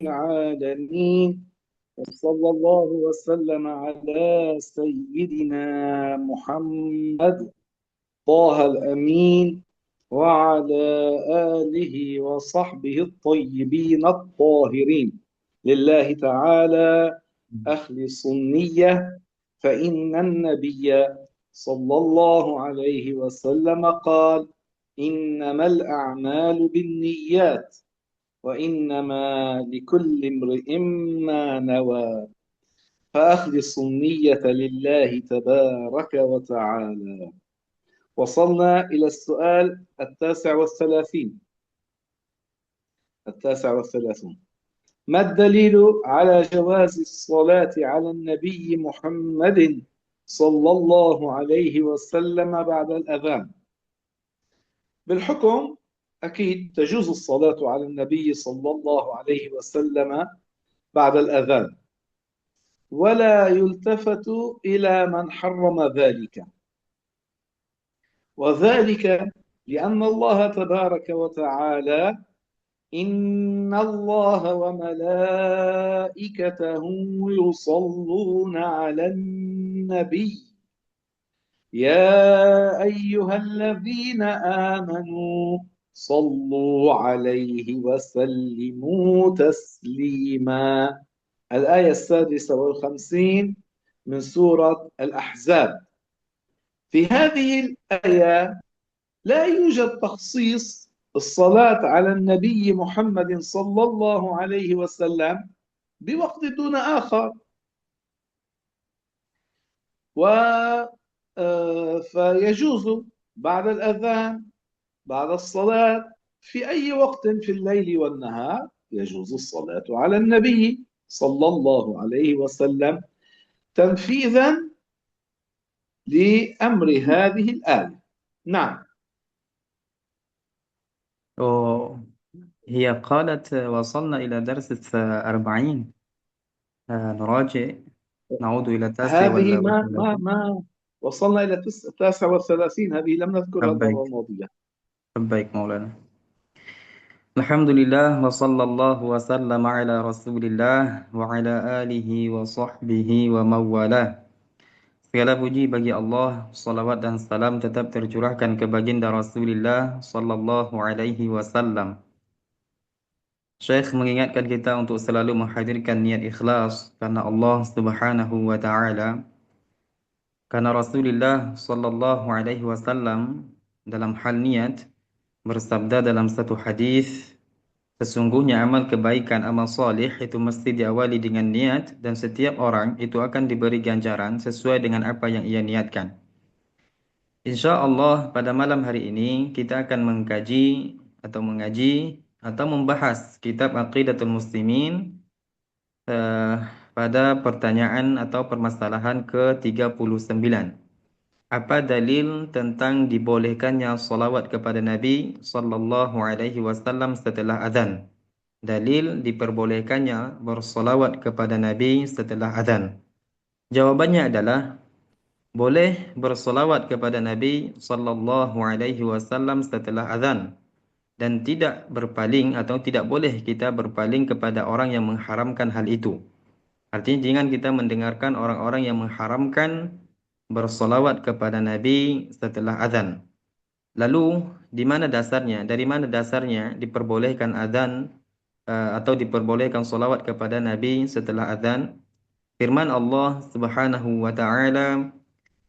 العالمين، وصلى الله وسلم على سيدنا محمد طه الأمين وعلى آله وصحبه الطيبين الطاهرين. لله تعالى أخلص النية، فإن النبي صلى الله عليه وسلم قال: إنما الأعمال بالنيات وإنما لكل امرئ ما نوى. فأخلص النية لله تبارك وتعالى. وصلنا إلى السؤال التاسع والثلاثون. ما الدليل على جواز الصلاة على النبي محمد صلى الله عليه وسلم بعد الأذان؟ بالحكم أكيد تجوز الصلاة على النبي صلى الله عليه وسلم بعد الأذان، ولا يلتفت إلى من حرم ذلك، وذلك لأن الله تبارك وتعالى: إن الله وملائكته يصلون على النبي يا أيها الذين آمنوا صلوا عليه وسلموا تسليما. الآية 56 من سورة الأحزاب. في هذه الآية لا يوجد تخصيص الصلاة على النبي محمد صلى الله عليه وسلم بوقت دون آخر، فيجوز بعد الأذان، بعد الصلاة، في أي وقت في الليل والنهار يجوز الصلاة على النبي صلى الله عليه وسلم تنفيذا لأمر هذه الآية. نعم. هي قالت وصلنا إلى درس 40. نراجع، نعود إلى التاسع هذه ما والثلاثين. ما وصلنا إلى 39، هذه لم نذكرها المرة لبيك الماضية. لبيك مولانا. الحمد لله وصلى الله وسلم على رسول الله وعلى آله وصحبه ومن والاه. Segala puji bagi Allah, salawat dan salam tetap tercurahkan ke baginda Rasulullah sallallahu alaihi wasallam. Syekh mengingatkan kita untuk selalu menghadirkan niat ikhlas karena Allah Subhanahu wa taala. Karena Rasulullah sallallahu alaihi wasallam dalam hal niat bersabda dalam satu hadis, sesungguhnya amal kebaikan, amal soleh itu mesti diawali dengan niat, dan setiap orang itu akan diberi ganjaran sesuai dengan apa yang ia niatkan. Insya Allah pada malam hari ini kita akan mengaji atau membahas kitab Aqidatul Muslimin eh, pada pertanyaan atau permasalahan ke-39. Apa dalil tentang dibolehkannya salawat kepada Nabi sallallahu alaihi wasallam setelah azan? Dalil diperbolehkannya bersalawat kepada Nabi setelah azan. Jawabannya adalah boleh bersalawat kepada Nabi sallallahu alaihi wasallam setelah azan, dan tidak berpaling atau tidak boleh kita berpaling kepada orang yang mengharamkan hal itu. Artinya jangan kita mendengarkan orang-orang yang mengharamkan bersolawat kepada Nabi setelah azan. Lalu di mana dasarnya? Dari mana dasarnya diperbolehkan azan atau diperbolehkan solawat kepada Nabi setelah azan? Firman Allah Subhanahu wa taala,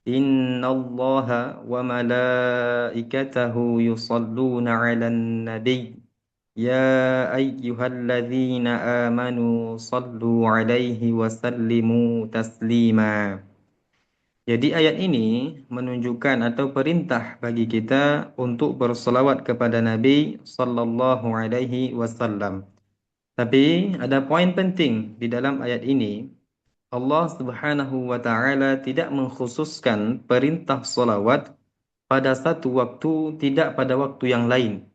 Innallaha wa malaikatahu yusalluna 'alan nabiy ya ayyuhalladzina amanu sallu 'alaihi wa sallimu taslima. Jadi ayat ini menunjukkan atau perintah bagi kita untuk bersolawat kepada Nabi sallallahu alaihi wasallam. Tapi ada poin penting di dalam ayat ini. Allah Subhanahu wa taala tidak mengkhususkan perintah solawat pada satu waktu, tidak pada waktu yang lain.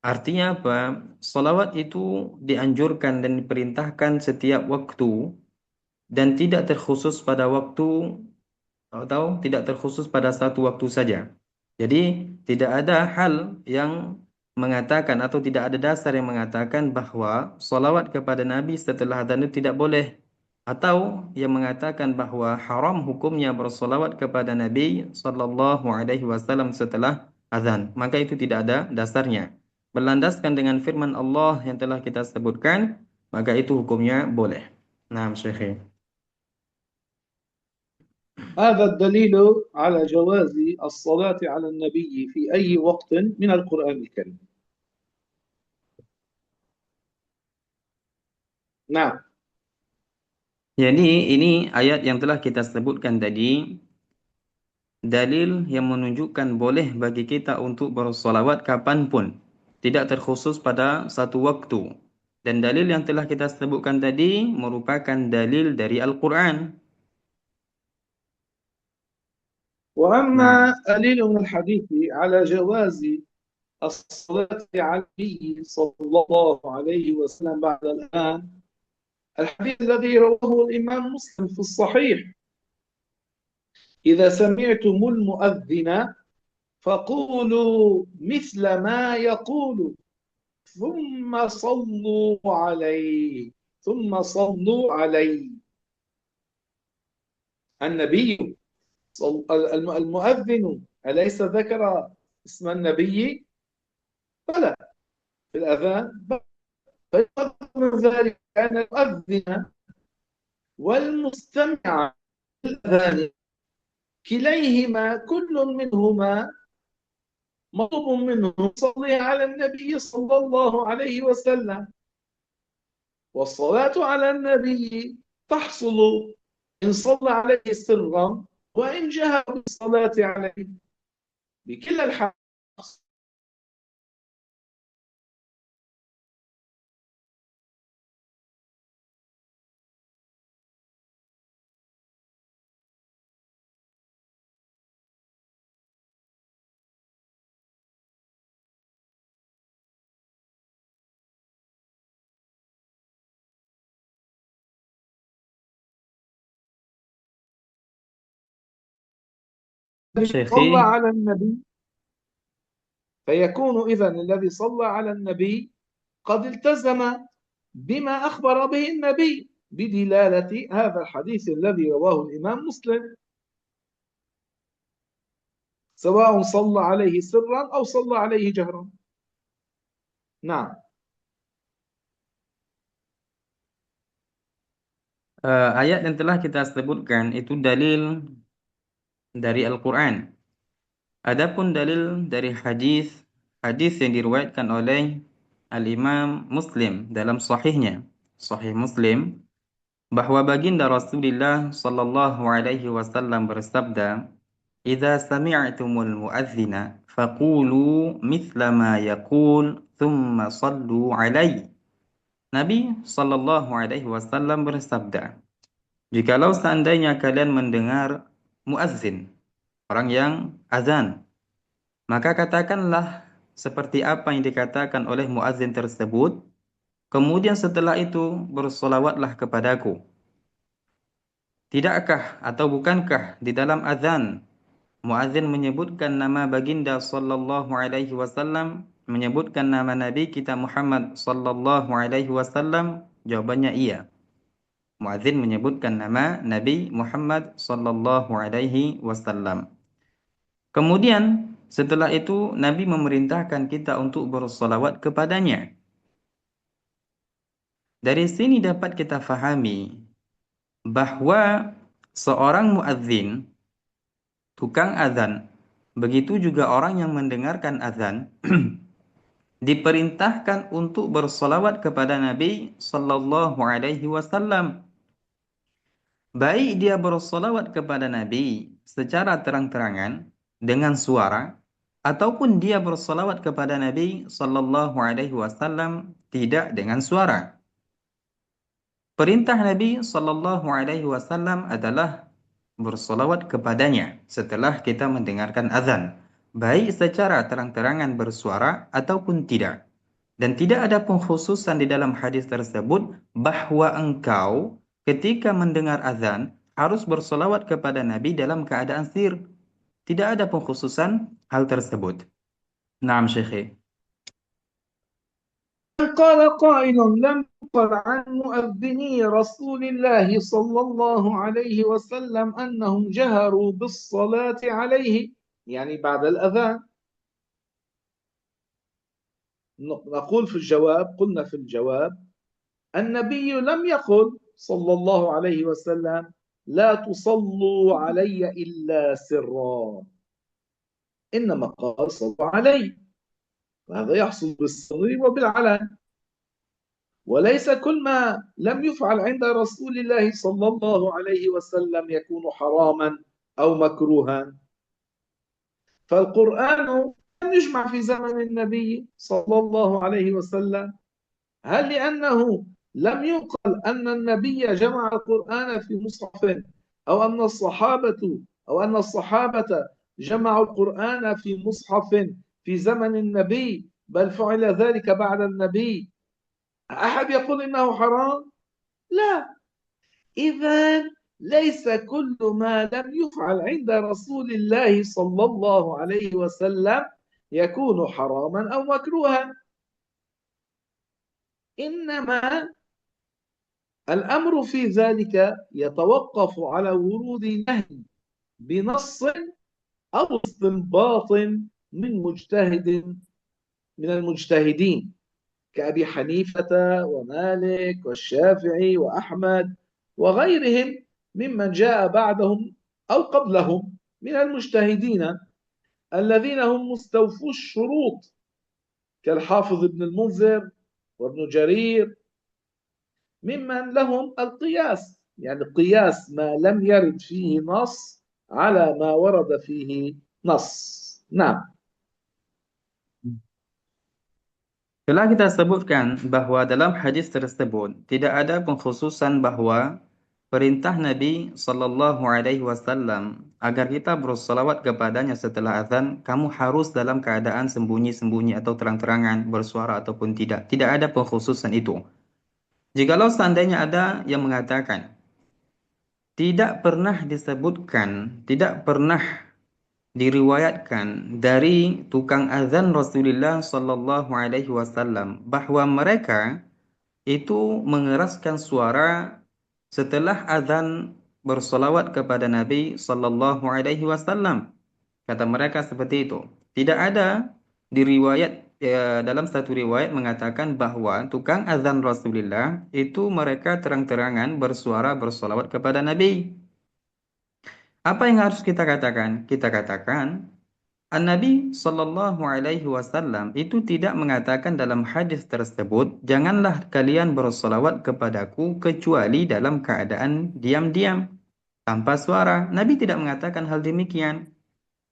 Artinya apa? Solawat itu dianjurkan dan diperintahkan setiap waktu dan tidak terkhusus pada waktu atau tidak terkhusus pada satu waktu saja. Jadi tidak ada hal yang mengatakan atau tidak ada dasar yang mengatakan bahwa solawat kepada Nabi setelah adzan itu tidak boleh, atau yang mengatakan bahwa haram hukumnya bersolawat kepada Nabi Sallallahu Alaihi Wasallam setelah azan, maka itu tidak ada dasarnya. Berlandaskan dengan firman Allah yang telah kita sebutkan, maka itu hukumnya boleh. Nah, Syekh. هذا الدليل على جواز الصلاة على النبي في أي وقت من القرآن الكريم. نعم. Jadi ini ayat yang telah kita sebutkan tadi, dalil yang menunjukkan boleh bagi kita untuk bersolawat kapanpun, tidak terkhusus pada satu waktu. Dan dalil yang telah kita sebutkan tadi merupakan dalil dari Al-Quran. وأما Nah, دليل من الحديث على جواز الصلاة على النبي صلى الله عليه وسلم بعد الآن، الحديث الذي رواه الإمام مسلم في الصحيح: إذا سمعتم المؤذن فقولوا مثل ما يقول ثم صلوا عليه، ثم صلوا عليه. النبي المؤذن أليس ذكر اسم النبي؟ بلى في الأذان. فيقدر من ذلك أن المؤذن والمستمع للأذان كليهما كل منهما مطلوب منه يصلي على النبي صلى الله عليه وسلم، والصلاة على النبي تحصل إن صلى عليه سرا وإن جهر بالصلاة عليه، بكلا الحال. الذي صلى Syekh, على النبي فيكون إذن الذي صلى على النبي قد التزم بما أخبر به النبي بدلالة هذا الحديث الذي رواه الإمام مسلم، سواء صلى عليه سرا أو صلى عليه جهرا. نعم. ayat yang telah kita sebutkan itu dalil dari Al-Quran. Adapun dalil dari hadis, hadis yang diriwayatkan oleh Al-Imam Muslim dalam sahihnya, Sahih Muslim, bahwa baginda Rasulullah sallallahu alaihi wasallam bersabda, "Idza sami'tumul muadzina faqulu mithla ma yaqul thumma sallu alaihi." Nabi sallallahu alaihi wasallam bersabda, "Jikalau seandainya kalian mendengar muazzin, orang yang azan, maka katakanlah seperti apa yang dikatakan oleh muazzin tersebut, kemudian setelah itu bersolawatlah kepadaku." Tidakkah atau bukankah di dalam azan muazzin menyebutkan nama baginda sallallahu alaihi wasallam, menyebutkan nama Nabi kita Muhammad sallallahu alaihi wasallam? Jawabannya iya. Muazzin menyebutkan nama Nabi Muhammad sallallahu alaihi wasallam. Kemudian setelah itu Nabi memerintahkan kita untuk bersolawat kepadanya. Dari sini dapat kita fahami bahwa seorang muazzin, tukang azan, begitu juga orang yang mendengarkan azan, diperintahkan untuk bersolawat kepada Nabi Sallallahu Alaihi Wasallam. Baik dia bersolawat kepada Nabi secara terang-terangan dengan suara, ataupun dia bersolawat kepada Nabi Sallallahu Alaihi Wasallam tidak dengan suara. Perintah Nabi Sallallahu Alaihi Wasallam adalah bersolawat kepadanya setelah kita mendengarkan azan, baik secara terang-terangan bersuara ataupun tidak. Dan tidak ada pengkhususan di dalam hadis tersebut bahwa engkau ketika mendengar azan harus bersolawat kepada Nabi dalam keadaan sir. Tidak ada pengkhususan hal tersebut. Naam, Syekh. قال قائل لم يقل عن مؤذني رسول الله صلى الله عليه وسلم أنهم جهروا بالصلاة عليه، يعني بعد الأذان. نقول في الجواب، قلنا في الجواب: النبي لم يقل صلى الله عليه وسلم لا تصلوا علي إلا سرا، إنما قال صلوا علي، وهذا يحصل بالسر وبالعلن. وليس كل ما لم يفعل عند رسول الله صلى الله عليه وسلم يكون حراما أو مكروها. فالقرآن لم يجمع في زمن النبي صلى الله عليه وسلم. هل لأنه لم يقل أن النبي جمع القرآن في مصحف، أو أن الصحابة جمعوا القرآن في مصحف في زمن النبي، بل فعل ذلك بعد النبي؟ أحد يقول إنه حرام؟ لا. إذا ليس كل ما لم يفعل عند رسول الله صلى الله عليه وسلم يكون حراما أو مكروها، إنما الأمر في ذلك يتوقف على ورود نهي بنص أو استنباط من المجتهدين كأبي حنيفة ومالك والشافعي وأحمد وغيرهم ممن جاء بعدهم أو قبلهم من المجتهدين الذين هم مستوفو الشروط، كالحافظ ابن المنذر وابن جرير، ممن لهم القياس، يعني قياس ما لم يرد فيه نص على ما ورد فيه نص. نعم. Telah kita sebutkan bahwa dalam hadis tersebut tidak ada pengkhususan bahwa perintah Nabi Sallallahu Alaihi Wasallam agar kita bersolawat kepadanya setelah azan, kamu harus dalam keadaan sembunyi-sembunyi atau terang-terangan bersuara ataupun tidak. Tidak ada pengkhususan itu. Jikalau seandainya ada yang mengatakan tidak pernah disebutkan, tidak pernah diriwayatkan dari tukang azan Rasulullah Sallallahu Alaihi Wasallam bahwa mereka itu mengeraskan suara setelah azan bersolawat kepada Nabi Sallallahu Alaihi Wasallam. Kata mereka seperti itu. Tidak ada diriwayat dalam satu riwayat mengatakan bahwa tukang azan Rasulullah itu mereka terang-terangan bersuara bersolawat kepada Nabi. Apa yang harus kita katakan? Kita katakan An-Nabi Sallallahu Alaihi Wasallam itu tidak mengatakan dalam hadis tersebut, janganlah kalian bersolawat kepadaku kecuali dalam keadaan diam-diam, tanpa suara. Nabi tidak mengatakan hal demikian.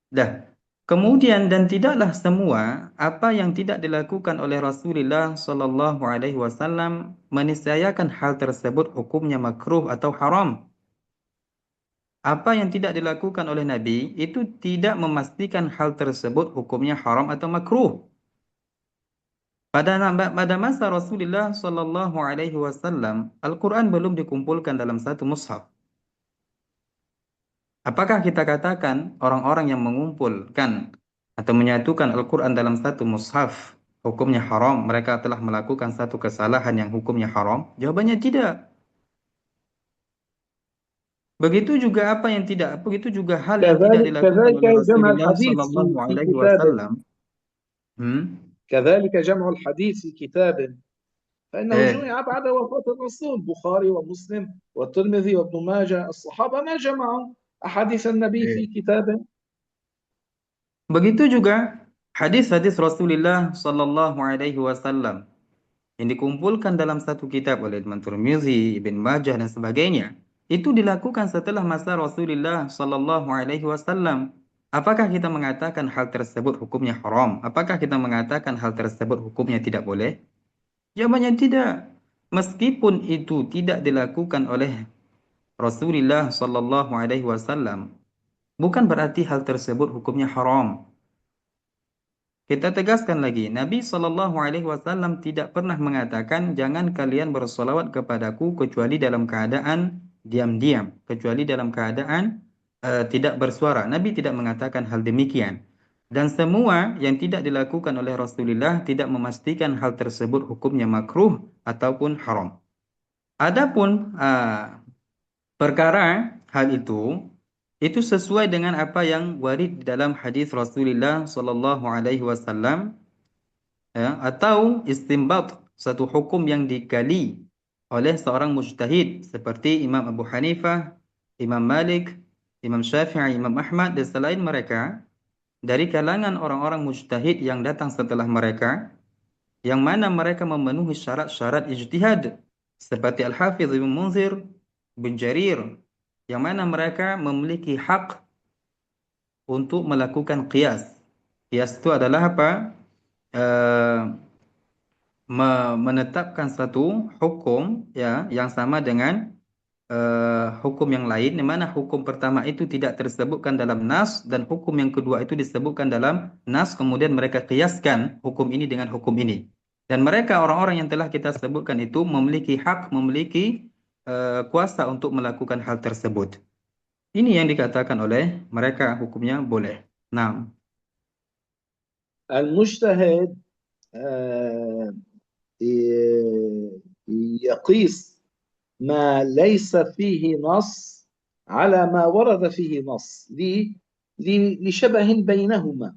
Dah. Kemudian dan tidaklah semua apa yang tidak dilakukan oleh Rasulullah Sallallahu Alaihi Wasallam meniscayakan hal tersebut hukumnya makruh atau haram. Apa yang tidak dilakukan oleh Nabi itu tidak memastikan hal tersebut hukumnya haram atau makruh. Pada masa Rasulullah Sallallahu Alaihi Wasallam, Al-Quran belum dikumpulkan dalam satu mushaf. Apakah kita katakan orang-orang yang mengumpulkan atau menyatukan Al-Quran dalam satu mushaf hukumnya haram, mereka telah melakukan satu kesalahan yang hukumnya haram? Jawabannya tidak. Begitu juga begitu juga hal yang tidak dilakukan كذلك oleh جمع Rasulullah الحديث Sallallahu في Alaihi كتاب Wasallam. Hmm? كذلك جمع الحديث في كتاب، فإنه Eh, جمع بعد وفاة الرسول. البخاري ومسلم والترمذي وابن ماجه، الصحابة ما جمعوا أحاديث النبي في كتاب. Begitu juga hadis-hadis Rasulullah Sallallahu Alaihi Wasallam yang dikumpulkan dalam satu kitab oleh Imam Tirmizi, Ibn Majah dan sebagainya. Itu dilakukan setelah masa Rasulullah Sallallahu Alaihi Wasallam. Apakah kita mengatakan hal tersebut hukumnya haram? Apakah kita mengatakan hal tersebut hukumnya tidak boleh? Jawabannya tidak. Meskipun itu tidak dilakukan oleh Rasulullah Sallallahu Alaihi Wasallam, bukan berarti hal tersebut hukumnya haram. Kita tegaskan lagi, Nabi Shallallahu Alaihi Wasallam tidak pernah mengatakan jangan kalian bersolawat kepadaku kecuali dalam keadaan diam-diam, kecuali dalam keadaan tidak bersuara. Nabi tidak mengatakan hal demikian. Dan semua yang tidak dilakukan oleh Rasulullah tidak memastikan hal tersebut hukumnya makruh ataupun haram. Adapun perkara hal itu sesuai dengan apa yang warid di dalam hadis Rasulullah sallallahu alaihi wasallam, ya, atau istinbat satu hukum yang digali oleh seorang mujtahid seperti Imam Abu Hanifah, Imam Malik, Imam Syafi'i, Imam Ahmad dan selain mereka dari kalangan orang-orang mujtahid yang datang setelah mereka, yang mana mereka memenuhi syarat-syarat ijtihad seperti Al-Hafidz Ibnu Munzir bin Jarir, yang mana mereka memiliki hak untuk melakukan qiyas. Qiyas itu adalah apa? Eh, Menetapkan satu hukum, ya, yang sama dengan hukum yang lain, di mana hukum pertama itu tidak tersebutkan dalam nas dan hukum yang kedua itu disebutkan dalam nas, kemudian mereka kiaskan hukum ini dengan hukum ini. Dan mereka orang-orang yang telah kita sebutkan itu memiliki hak, memiliki kuasa untuk melakukan hal tersebut. Ini yang dikatakan oleh mereka hukumnya boleh. Nah, المجتهد يقيس ما ليس فيه نص على ما ورد فيه نص لشبه بينهما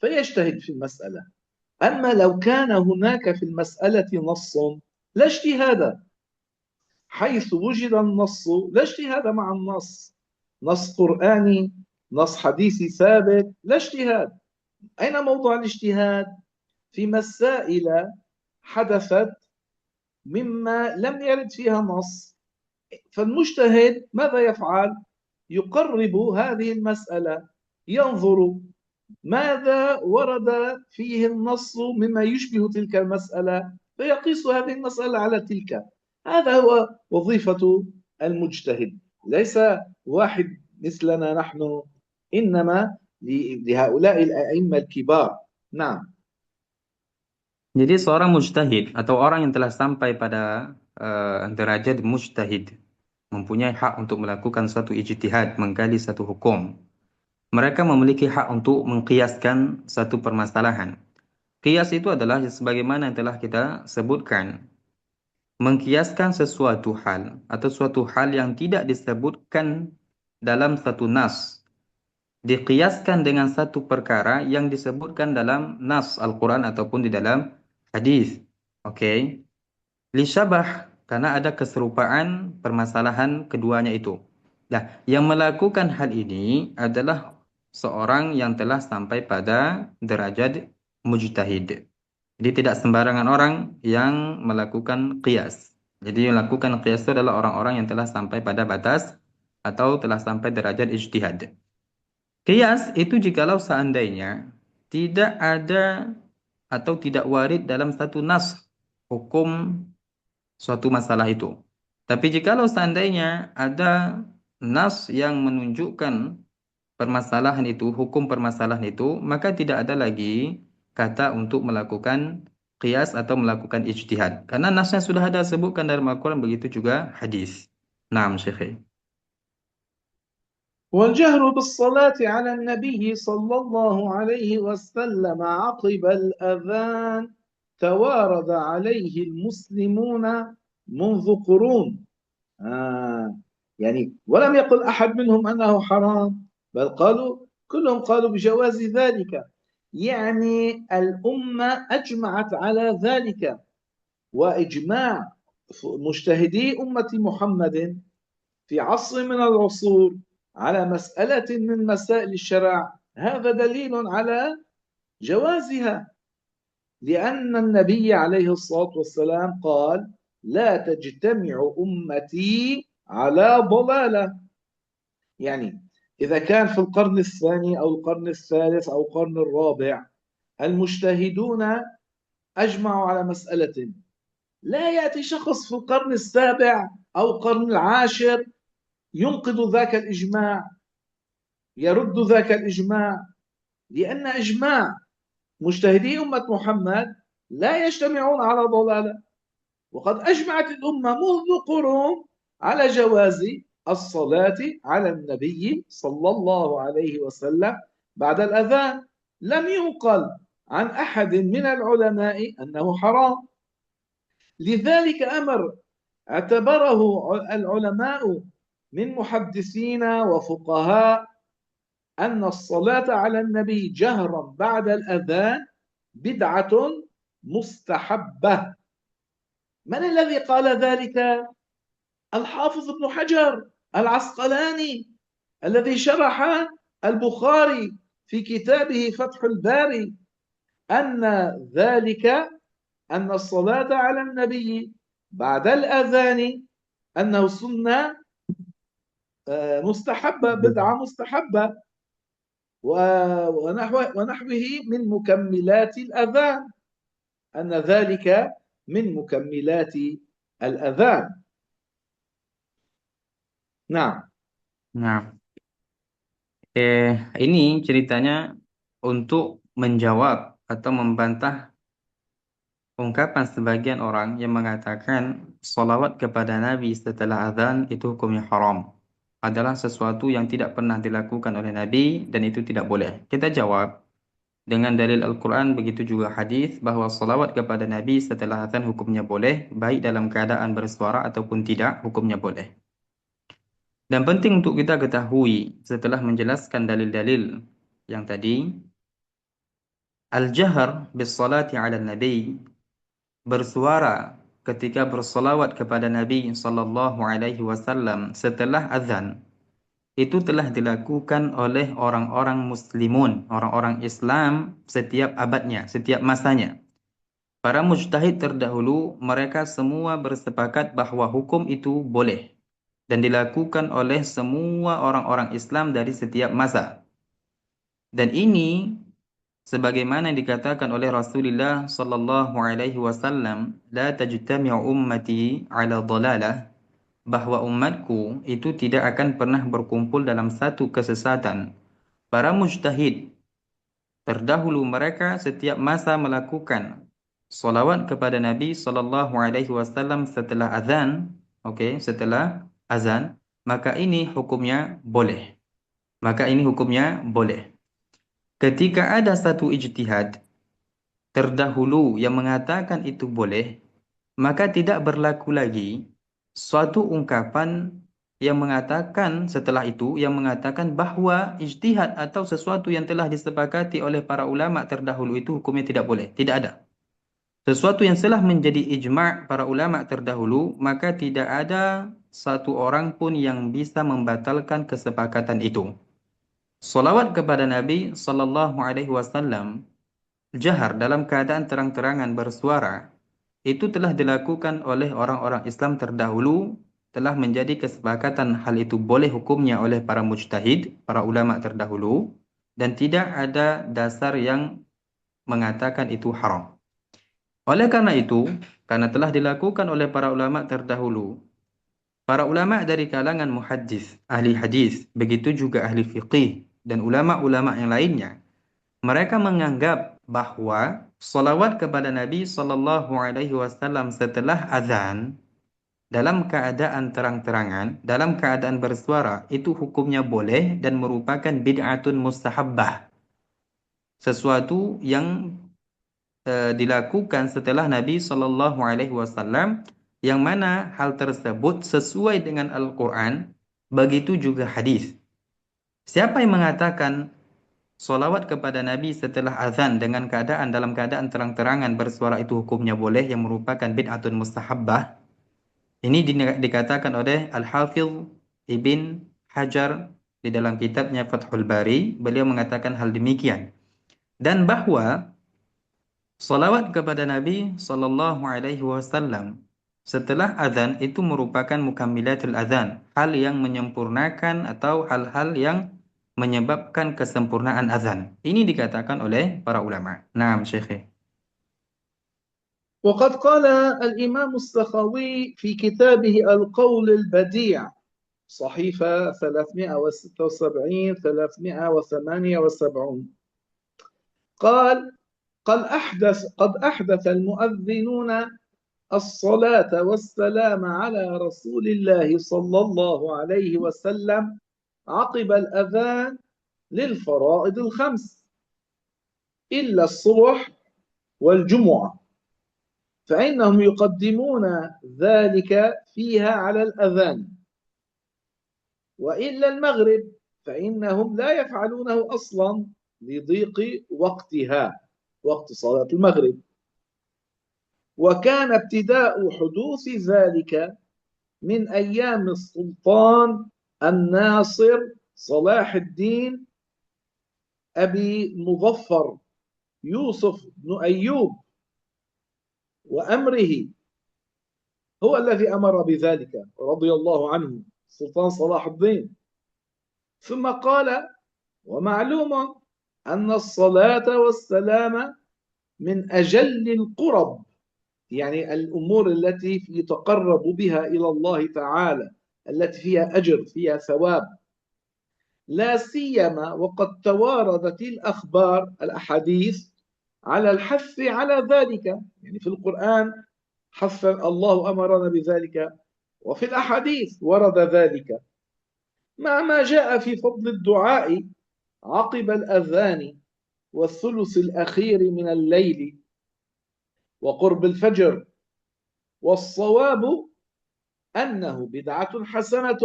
فيجتهد في المسألة. أما لو كان هناك في المسألة نص لا اجتهاد، حيث وجد النص لا اجتهاد مع النص، نص قرآني نص حديثي ثابت، لا اجتهاد. أين موضوع الاجتهاد؟ في مسائل حدثت مما لم يرد فيها نص، فالمجتهد ماذا يفعل؟ يقرب هذه المسألة، ينظر ماذا ورد فيه النص مما يشبه تلك المسألة فيقيس هذه المسألة على تلك. هذا هو وظيفة المجتهد، ليس واحد مثلنا نحن، إنما لهؤلاء الأئمة الكبار. نعم. jadi seorang mujtahid atau orang yang telah sampai pada derajat mujtahid mempunyai hak untuk melakukan suatu ijtihad, menggali satu hukum. Mereka memiliki hak untuk mengkiaskan satu permasalahan. Kias itu adalah sebagaimana yang telah kita sebutkan, mengkiaskan sesuatu hal atau suatu hal yang tidak disebutkan dalam satu nas, dikiaskan dengan satu perkara yang disebutkan dalam nas Al-Quran ataupun di dalam hadis. Oke. Lisyabah, karena ada keserupaan permasalahan keduanya itu. Nah, yang melakukan hal ini adalah seorang yang telah sampai pada derajat mujtahid. Jadi tidak sembarangan orang yang melakukan qiyas. Jadi yang melakukan qiyas itu adalah orang-orang yang telah sampai pada batas atau telah sampai derajat ijtihad. Qiyas itu jikalau seandainya tidak ada atau tidak warid dalam satu nas hukum suatu masalah itu. Tapi jikalau seandainya ada nas yang menunjukkan permasalahan itu, hukum permasalahan itu, maka tidak ada lagi kata untuk melakukan qiyas atau melakukan ijtihad. Karena nasnya sudah ada sebutkan dalam Al-Quran, begitu juga hadis. Naam, Syekh. والجهر بالصلاة على النبي صلى الله عليه وسلم عقب الأذان توارد عليه المسلمون منذ قرون. يعني ولم يقل أحد منهم أنه حرام، بل كلهم قالوا بجواز ذلك. يعني الأمة أجمعت على ذلك، وإجماع مجتهدي أمة محمد في عصر من العصور على مسألة من مسائل الشرع هذا دليل على جوازها، لأن النبي عليه الصلاة والسلام قال: لا تجتمع أمتي على ضلالة. يعني إذا كان في القرن الثاني أو القرن الثالث أو القرن الرابع المجتهدون أجمعوا على مسألة، لا يأتي شخص في القرن السابع أو القرن العاشر ينقض ذاك الإجماع، يرد ذاك الإجماع، لأن إجماع مجتهدي أمة محمد لا يجتمعون على ضلالة، وقد أجمعت الأمة منذ قرون على جواز الصلاة على النبي صلى الله عليه وسلم بعد الأذان. لم ينقل عن أحد من العلماء أنه حرام. لذلك أمر اعتبره العلماء من محدثين وفقهاء أن الصلاة على النبي جهرا بعد الأذان بدعة مستحبة. من الذي قال ذلك؟ الحافظ ابن حجر العسقلاني الذي شرح البخاري في كتابه فتح الباري، أن ذلك أن الصلاة على النبي بعد الأذان أنه سنة مستحبة، بدعة مستحبة، ونحوه من مكملات الأذان، أن ذلك من مكملات الأذان. نعم. Nah, ini ceritanya untuk menjawab atau membantah ungkapan sebagian orang yang mengatakan sholawat kepada Nabi setelah azan itu hukumnya haram. Adalah sesuatu yang tidak pernah dilakukan oleh Nabi dan itu tidak boleh. Kita jawab dengan dalil Al-Quran, begitu juga hadis, bahwa sholawat kepada Nabi setelah azan hukumnya boleh, baik dalam keadaan bersuara ataupun tidak, hukumnya boleh. Dan penting untuk kita ketahui setelah menjelaskan dalil-dalil yang tadi, al-jahr bis salati ala nabi, bersuara ketika bersolawat kepada Nabi sallallahu alaihi wasallam setelah azan, itu telah dilakukan oleh orang-orang muslimun, orang-orang Islam setiap abadnya, setiap masanya. Para mujtahid terdahulu, mereka semua bersepakat bahwa hukum itu boleh dan dilakukan oleh semua orang-orang Islam dari setiap masa. Dan ini sebagaimana dikatakan oleh Rasulullah sallallahu alaihi wasallam, la tajtami'u ummati 'ala dhalalah, bahwa umatku itu tidak akan pernah berkumpul dalam satu kesesatan. Para mujtahid terdahulu mereka setiap masa melakukan solawat kepada Nabi sallallahu alaihi wasallam setelah azan, setelah azan, maka ini hukumnya boleh. Maka ini hukumnya boleh. Ketika ada satu ijtihad terdahulu yang mengatakan itu boleh, maka tidak berlaku lagi suatu ungkapan yang mengatakan setelah itu, yang mengatakan bahwa ijtihad atau sesuatu yang telah disepakati oleh para ulama terdahulu itu hukumnya tidak boleh. Tidak ada. Sesuatu yang telah menjadi ijma' para ulama terdahulu, maka tidak ada satu orang pun yang bisa membatalkan kesepakatan itu. Salawat kepada Nabi sallallahu alaihi wasallam jahar dalam keadaan terang-terangan bersuara itu telah dilakukan oleh orang-orang Islam terdahulu, telah menjadi kesepakatan hal itu boleh hukumnya oleh para mujtahid, para ulama terdahulu, dan tidak ada dasar yang mengatakan itu haram. Oleh karena itu, karena telah dilakukan oleh para ulama terdahulu, para ulama dari kalangan muhaddis, ahli hadis, begitu juga ahli fiqih dan ulama-ulama yang lainnya, mereka menganggap bahwa salawat kepada Nabi sallallahu alaihi wasallam setelah azan dalam keadaan terang-terangan, dalam keadaan bersuara, itu hukumnya boleh dan merupakan bid'atun mustahabbah. Sesuatu yang dilakukan setelah Nabi sallallahu alaihi wasallam, yang mana hal tersebut sesuai dengan Al-Quran, begitu juga hadis. Siapa yang mengatakan solawat kepada Nabi setelah azan dengan keadaan dalam keadaan terang-terangan bersuara itu hukumnya boleh, yang merupakan bid'atun mustahabbah, ini dikatakan oleh Al-Hafidh Ibn Hajar di dalam kitabnya Fathul Bari. Beliau mengatakan hal demikian. Dan bahwa salawat kepada Nabi sallallahu alaihi wasallam setelah azan itu merupakan mukammilatul azan, hal yang menyempurnakan atau hal-hal yang menyebabkan kesempurnaan azan. Ini dikatakan oleh para ulama. Naam, Syekh. وقد قال الإمام السخاوي في كتابه القول البديع صحيفة 376 378 قال قد أحدث المؤذنون الصلاة والسلام على رسول الله صلى الله عليه وسلم عقب الأذان للفرائض الخمس، إلا الصبح والجمعة، فإنهم يقدمون ذلك فيها على الأذان، وإلا المغرب فإنهم لا يفعلونه أصلا لضيق وقتها، وقت صلاة المغرب. وكان ابتداء حدوث ذلك من أيام السلطان الناصر صلاح الدين أبي مظفر يوسف بن أيوب، وأمره هو الذي أمر بذلك رضي الله عنه السلطان صلاح الدين. ثم قال: ومعلوم أن الصلاة والسلام من أجل القرب، يعني الأمور التي يتقرب بها إلى الله تعالى، التي فيها أجر، فيها ثواب، لا سيما وقد تواردت الأخبار الأحاديث على الحث على ذلك. يعني في القرآن حث الله أمرنا بذلك، وفي الأحاديث ورد ذلك، مع ما جاء في فضل الدعاء عقب الأذان والثلث الأخير من الليل وقرب الفجر. والصواب أنه بدعة حسنة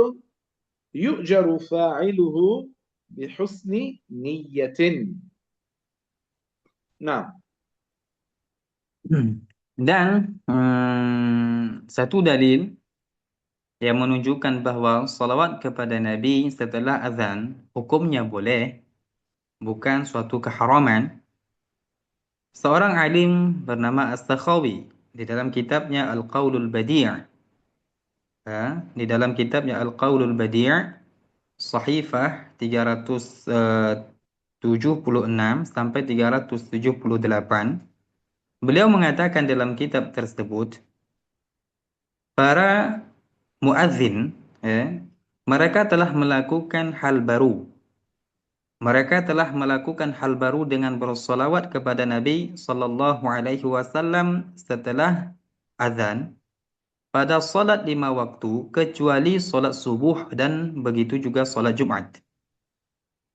يؤجر فاعله بحسن نية. نعم. Dan satu dalil yang menunjukkan bahwa salawat kepada Nabi setelah azan hukumnya boleh, bukan suatu keharaman. Seorang alim bernama As-Sakhawi di dalam kitabnya Al-Qaulul Badi', di dalam kitabnya Al-Qaulul Badi', sahifah 376 sampai 378, beliau mengatakan dalam kitab tersebut, para muazzin, mereka telah melakukan hal baru. Mereka telah melakukan hal baru dengan bersolawat kepada Nabi sallallahu alaihi wasallam setelah azan pada solat 5 waktu, kecuali solat subuh dan begitu juga solat Jumat.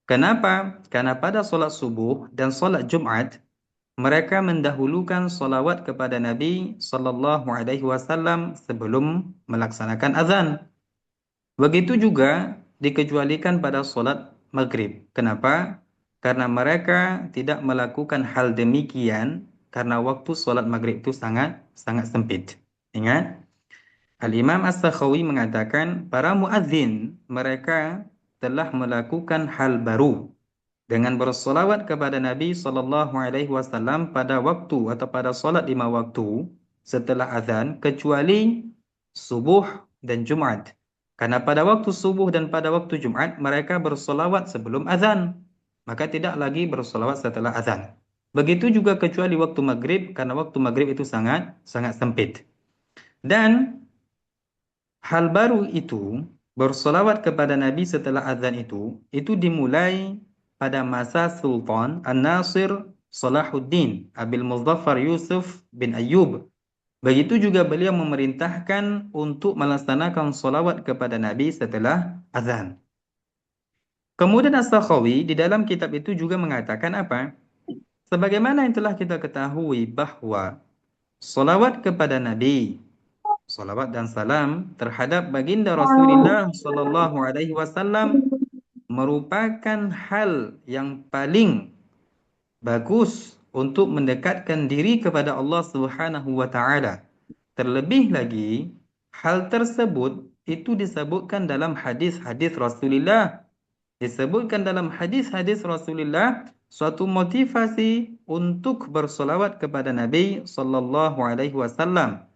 Kenapa? Karena pada solat subuh dan solat Jumat mereka mendahulukan solawat kepada Nabi sallallahu alaihi wasallam sebelum melaksanakan azan. Begitu juga dikecualikan pada solat Maghrib. Kenapa? Karena mereka tidak melakukan hal demikian karena waktu solat Maghrib itu sangat sempit. Ingat, Al-Imam As-Sakhawi mengatakan para muazzin mereka telah melakukan hal baru dengan bersolawat kepada Nabi sallallahu alaihi wasallam pada waktu atau pada solat 5 waktu setelah azan, kecuali subuh dan Jumat. Karena pada waktu subuh dan pada waktu Jumat mereka bersolawat sebelum azan, maka tidak lagi bersolawat setelah azan. Begitu juga kecuali waktu maghrib, karena waktu maghrib itu sangat sempit. Dan hal baru itu, bersolawat kepada Nabi setelah azan itu dimulai pada masa Sultan An-Nasir Salahuddin Abil Muzaffar Yusuf bin Ayyub. Begitu juga beliau memerintahkan untuk melaksanakan solawat kepada Nabi setelah azan. Kemudian As-Sakhawi di dalam kitab itu juga mengatakan apa? Sebagaimana yang telah kita ketahui bahwa solawat kepada Nabi, solawat dan salam terhadap baginda Rasulullah sallallahu alaihi wasallam merupakan hal yang paling bagus untuk mendekatkan diri kepada Allah Subhanahu wa taala. Terlebih lagi, hal tersebut itu disebutkan dalam hadis-hadis Rasulullah. Disebutkan dalam hadis-hadis Rasulullah suatu motivasi untuk bersolawat kepada Nabi sallallahu alaihi wasallam.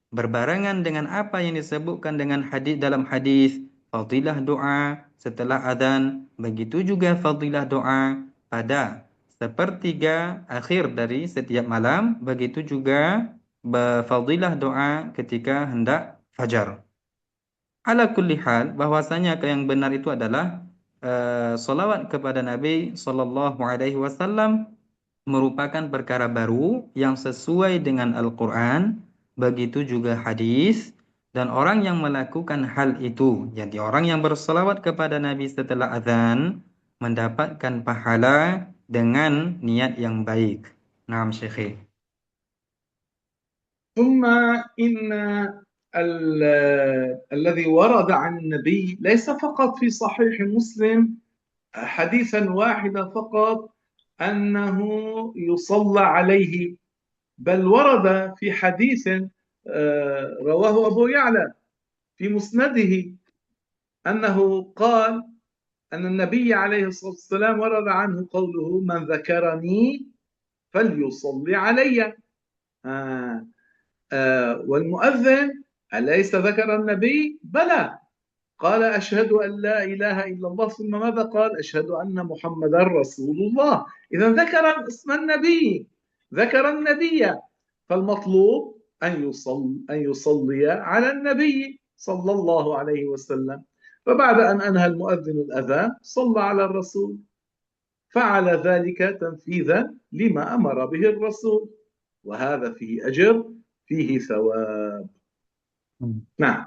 Berbarengan dengan apa yang disebutkan dengan hadis dalam hadis fadilah doa setelah azan, begitu juga fadilah doa pada sepertiga akhir dari setiap malam, begitu juga fadilah doa ketika hendak fajar. Ala kulli hal, bahwasanya yang benar itu adalah solawat kepada Nabi sallallahu alaihi wasallam merupakan perkara baru yang sesuai dengan Al-Quran, begitu juga hadis, dan orang yang melakukan hal itu, jadi orang yang bersolawat kepada Nabi setelah azan, mendapatkan pahala dengan niat yang baik. Naam Syekh. ثم إن الذي ورد عن النبي ليس فقط في صحيح مسلم حديثا واحدا فقط أنه يصلى عليه، بل ورد في حديث رواه أبو يعلى في مسنده أنه قال أن النبي عليه الصلاة والسلام ورد عنه قوله: من ذكرني فليصلي علي. آه والمؤذن أليس ذكر النبي؟ بلى، قال: أشهد أن لا إله إلا الله، ثم ماذا قال؟ أشهد أن محمدا رسول الله. إذا ذكر اسم النبي، ذكر النبي، فالمطلوب أن يصلي على النبي صلى الله عليه وسلم. فبعد أن أنهى المؤذن الأذان صلى على الرسول، فعل ذلك تنفيذا لما أمر به الرسول، وهذا فيه أجر، فيه ثواب. نعم.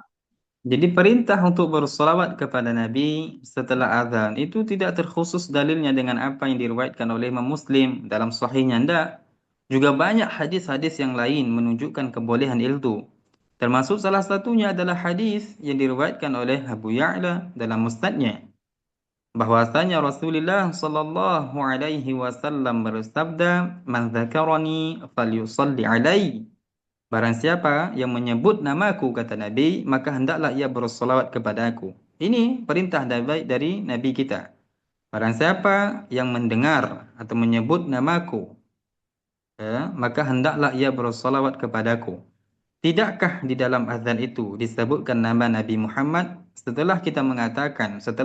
Jadi perintah untuk bersolawat kepada Nabi setelah azan itu tidak terkhusus dalilnya dengan apa yang diriwayatkan oleh Imam Muslim dalam sahihnya, tidak. Juga banyak hadis-hadis yang lain menunjukkan kebolehan itu. Termasuk salah satunya adalah hadis yang diriwayatkan oleh Abu Ya'la dalam musnadnya, bahwasanya Rasulullah sallallahu alaihi wasallam bersabda, "Man dzakarani falyusalli alaihi." Barang siapa yang menyebut namaku, kata Nabi, maka hendaklah ia bersolawat kepada aku. Ini perintah dari Nabi kita. Barang siapa yang mendengar atau menyebut namaku, maka hendaklah ia bersolawat kepadaku. Tidakkah di dalam azan itu disebutkan nama Nabi Muhammad? Setelah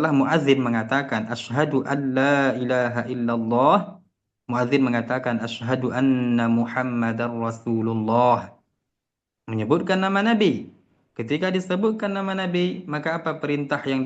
muazzin mengatakan, asyhadu an la ilaha illallah, muazzin mengatakan, asyhadu anna Muhammadar Rasulullah, menyebutkan nama Nabi. Ketika disebutkan nama Nabi, maka apa perintah yang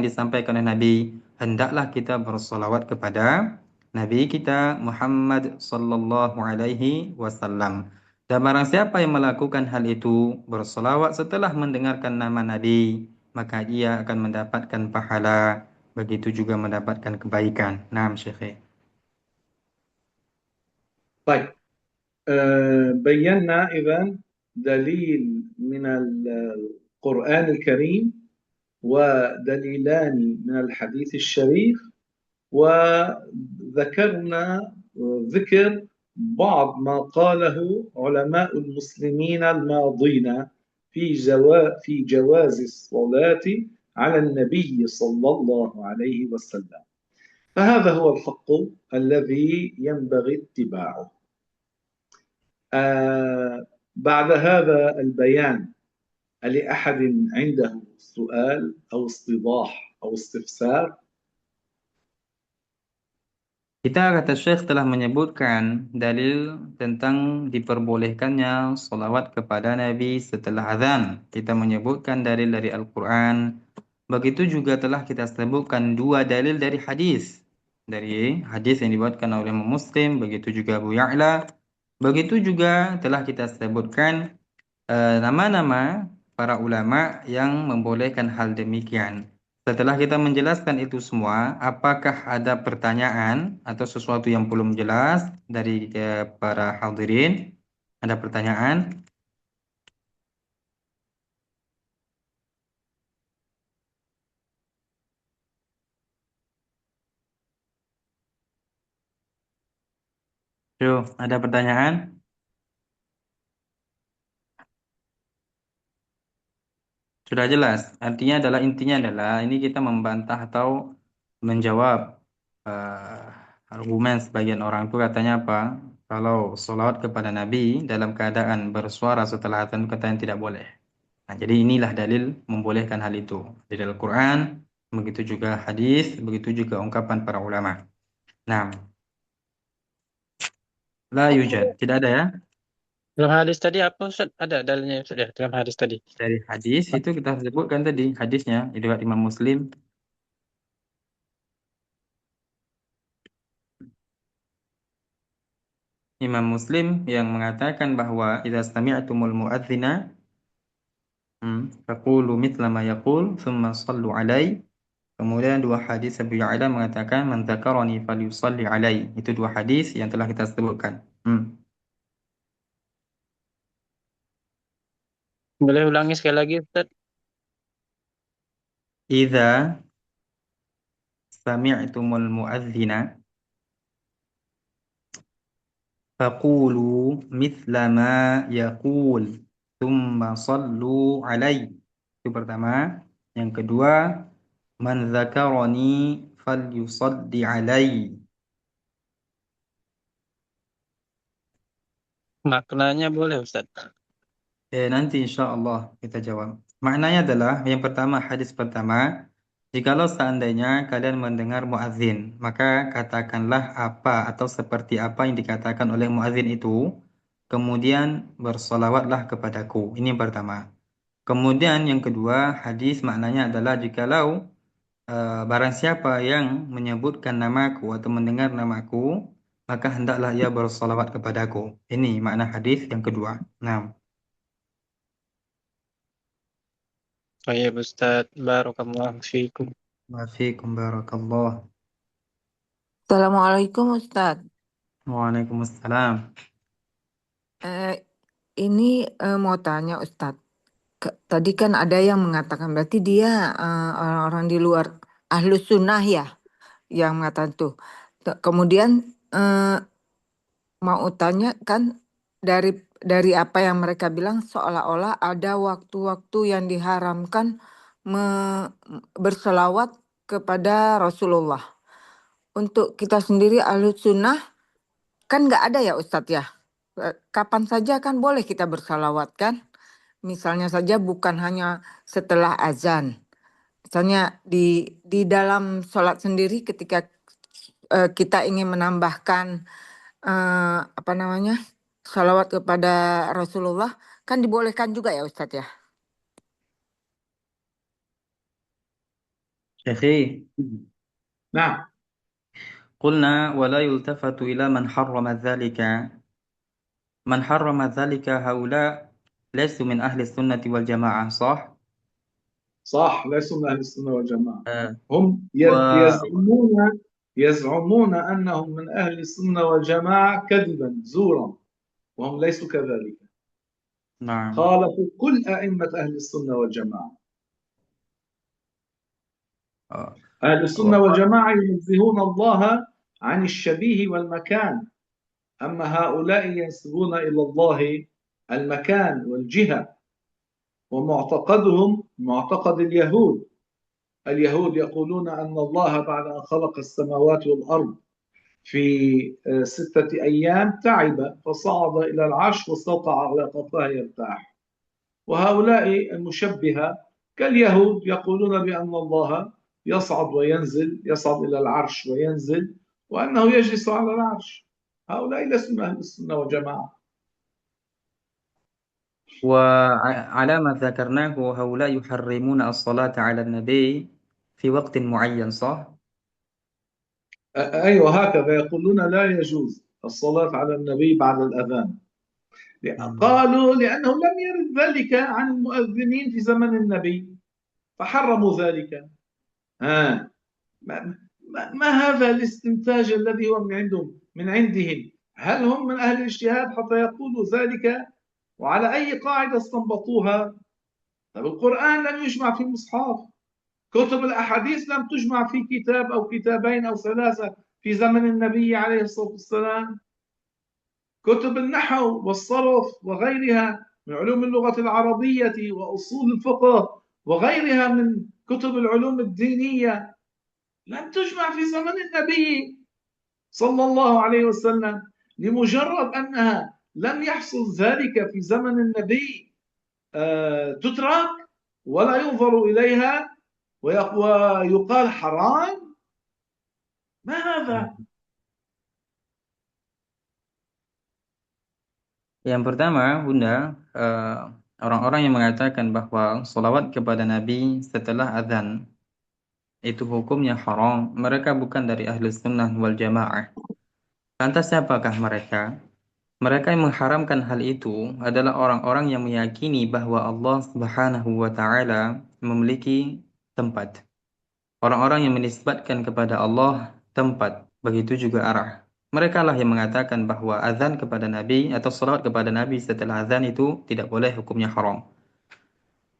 disampaikan oleh Nabi? Hendaklah kita bersolawat kepada Nabi kita Muhammad sallallahu alaihi wasallam. Dan barang siapa yang melakukan hal itu, bersolawat setelah mendengarkan nama Nabi, maka ia akan mendapatkan pahala, begitu juga mendapatkan kebaikan. Naam Syekh. طيب، بينا إذن دليل من القرآن الكريم ودليلان من الحديث الشريف، وذكرنا ذكر بعض ما قاله علماء المسلمين الماضين في جواز الصلاة على النبي صلى الله عليه وسلم، فهذا هو الحق الذي ينبغي اتباعه. بعد هذا البيان، لأحد عنده سؤال أو استيضاح أو استفسار؟ Kita, kata Syekh, telah menyebutkan dalil tentang diperbolehkannya solawat kepada Nabi setelah azan. Kita menyebutkan dalil dari Al-Quran. Begitu juga telah kita sebutkan dua dalil dari hadis. Dari hadis yang dibuatkan oleh Muslim, begitu juga Abu Ya'la. Begitu juga telah kita sebutkan nama-nama para ulama yang membolehkan hal demikian. Setelah kita menjelaskan itu semua, apakah ada pertanyaan atau sesuatu yang belum jelas dari para hadirin? Ada pertanyaan? Yuk, ada pertanyaan? Sudah jelas. Intinya adalah ini kita membantah atau menjawab argumen sebagian orang itu, katanya apa? Kalau sholawat kepada Nabi dalam keadaan bersuara setelah azan, katanya tidak boleh. Nah, jadi inilah dalil membolehkan hal itu. Dari Al-Quran, begitu juga hadis, begitu juga ungkapan para ulama. Nah, la yujad. Tidak ada ya. Dalam hadis tadi apa Ustaz? Ada dalilnya Ustaz ya dalam hadis tadi. Dari hadis itu kita sebutkan tadi, hadisnya riwayat Imam Muslim. Imam Muslim yang mengatakan bahwa idza sami'tumul muadzina faqulu mithla ma yaqul thumma shallu alaihi Kemudian dua hadis Abu Ya'la mengatakan man dzakarani falyusalli alai. Itu dua hadis yang telah kita sebutkan. Boleh ulangi sekali lagi, Ustaz? Idza sami'tumul muadzina faqulu mithla ma yaqul thumma sallu alai. Itu pertama. Yang kedua, man dzakarani falyusalli alai. Maknanya boleh, Ustaz? Nanti insya Allah kita jawab. Maknanya adalah yang pertama, hadis pertama, jikalau seandainya kalian mendengar muadzin, maka katakanlah apa atau seperti apa yang dikatakan oleh muadzin itu, kemudian bersolawatlah kepadaku. Ini yang pertama. Kemudian yang kedua, hadis maknanya adalah jikalau barang siapa yang menyebutkan namaku atau mendengar namaku, maka hendaklah ia bersolawat kepadaku. Ini makna hadis yang kedua. Nah. Oh iya, Ustaz. Barakallahu fiikum. Wafikum barakallah. Assalamualaikum Ustadz. Waalaikumsalam. Eh, ini mau tanya Ustadz. Tadi kan ada yang mengatakan berarti dia orang-orang di luar Ahlus Sunnah ya yang mengatakan tuh. Kemudian eh, mau tanya kan dari apa yang mereka bilang seolah-olah ada waktu-waktu yang diharamkan berselawat kepada Rasulullah. Untuk kita sendiri Ahlus Sunnah kan nggak ada ya Ustadz ya. Kapan saja kan boleh kita bersalawat kan. Misalnya saja bukan hanya setelah azan. Misalnya di dalam sholat sendiri ketika kita ingin menambahkan apa namanya salawat kepada Rasulullah kan dibolehkan juga ya Ustadz ya. Syekhi, نعم قلنا ولا يلتفت إلى من حرم ذلك. من حرم ذلك هؤلاء ليسوا من أهل السنة والجماعة، صح؟ صح، ليسوا من أهل السنة والجماعة. آه. هم و... يزعمون أنهم من أهل السنة والجماعة كذبا زورا، وهم ليسوا كذلك. نعم. خالفوا كل أئمة أهل السنة والجماعة. أهل السنة والجماعة ينزهون الله عن الشبيه والمكان، أما هؤلاء ينسبون إلى الله المكان والجهة، ومعتقدهم معتقد اليهود. اليهود يقولون أن الله بعد أن خلق السماوات والأرض في 6 أيام تعب فصعد إلى العرش واستوقع على قفاه يرتاح. وهؤلاء المشبهة كاليهود يقولون بأن الله يصعد وينزل، يصعد إلى العرش وينزل، وأنه يجلس على العرش. هؤلاء ليسوا من أهل السنة والجماعة. وعلى ما ذكرناه هؤلاء يحرمون الصلاة على النبي في وقت معين، صح؟ أيوة، هكذا يقولون لا يجوز الصلاة على النبي بعد الأذان. قالوا لأنه لم يرد ذلك عن المؤذنين في زمن النبي فحرموا ذلك. ما هذا الاستنتاج الذي هو من عندهم؟ هل هم من أهل الاجتهاد حتى يقولوا ذلك؟ وعلى أي قاعدة استنبطوها؟ طب القرآن لم يجمع في مصحف، كتب الأحاديث لم تجمع في كتاب أو كتابين أو 3 في زمن النبي عليه الصلاة والسلام. كتب النحو والصرف وغيرها من علوم اللغة العربية وأصول الفقه وغيرها من كتب العلوم الدينية لم تجمع في زمن النبي صلى الله عليه وسلم. لمجرد أنها لم يحصل ذلك في زمن النبي تترك ولا ينظر إليها ويقال حرام؟ ما هذا؟ Yang pertama, Bunda, orang-orang yang mengatakan bahwa sholawat kepada Nabi setelah azan itu hukumnya haram, mereka bukan dari Ahlus Sunnah wal Jamaah. Lantas siapakah mereka? Mereka yang mengharamkan hal itu adalah orang-orang yang meyakini bahwa Allah Subhanahu wa taala memiliki tempat. Orang-orang yang menisbatkan kepada Allah tempat, begitu juga arah. Mereka lah yang mengatakan bahwa azan kepada Nabi atau salawat kepada Nabi setelah azan itu tidak boleh, hukumnya haram.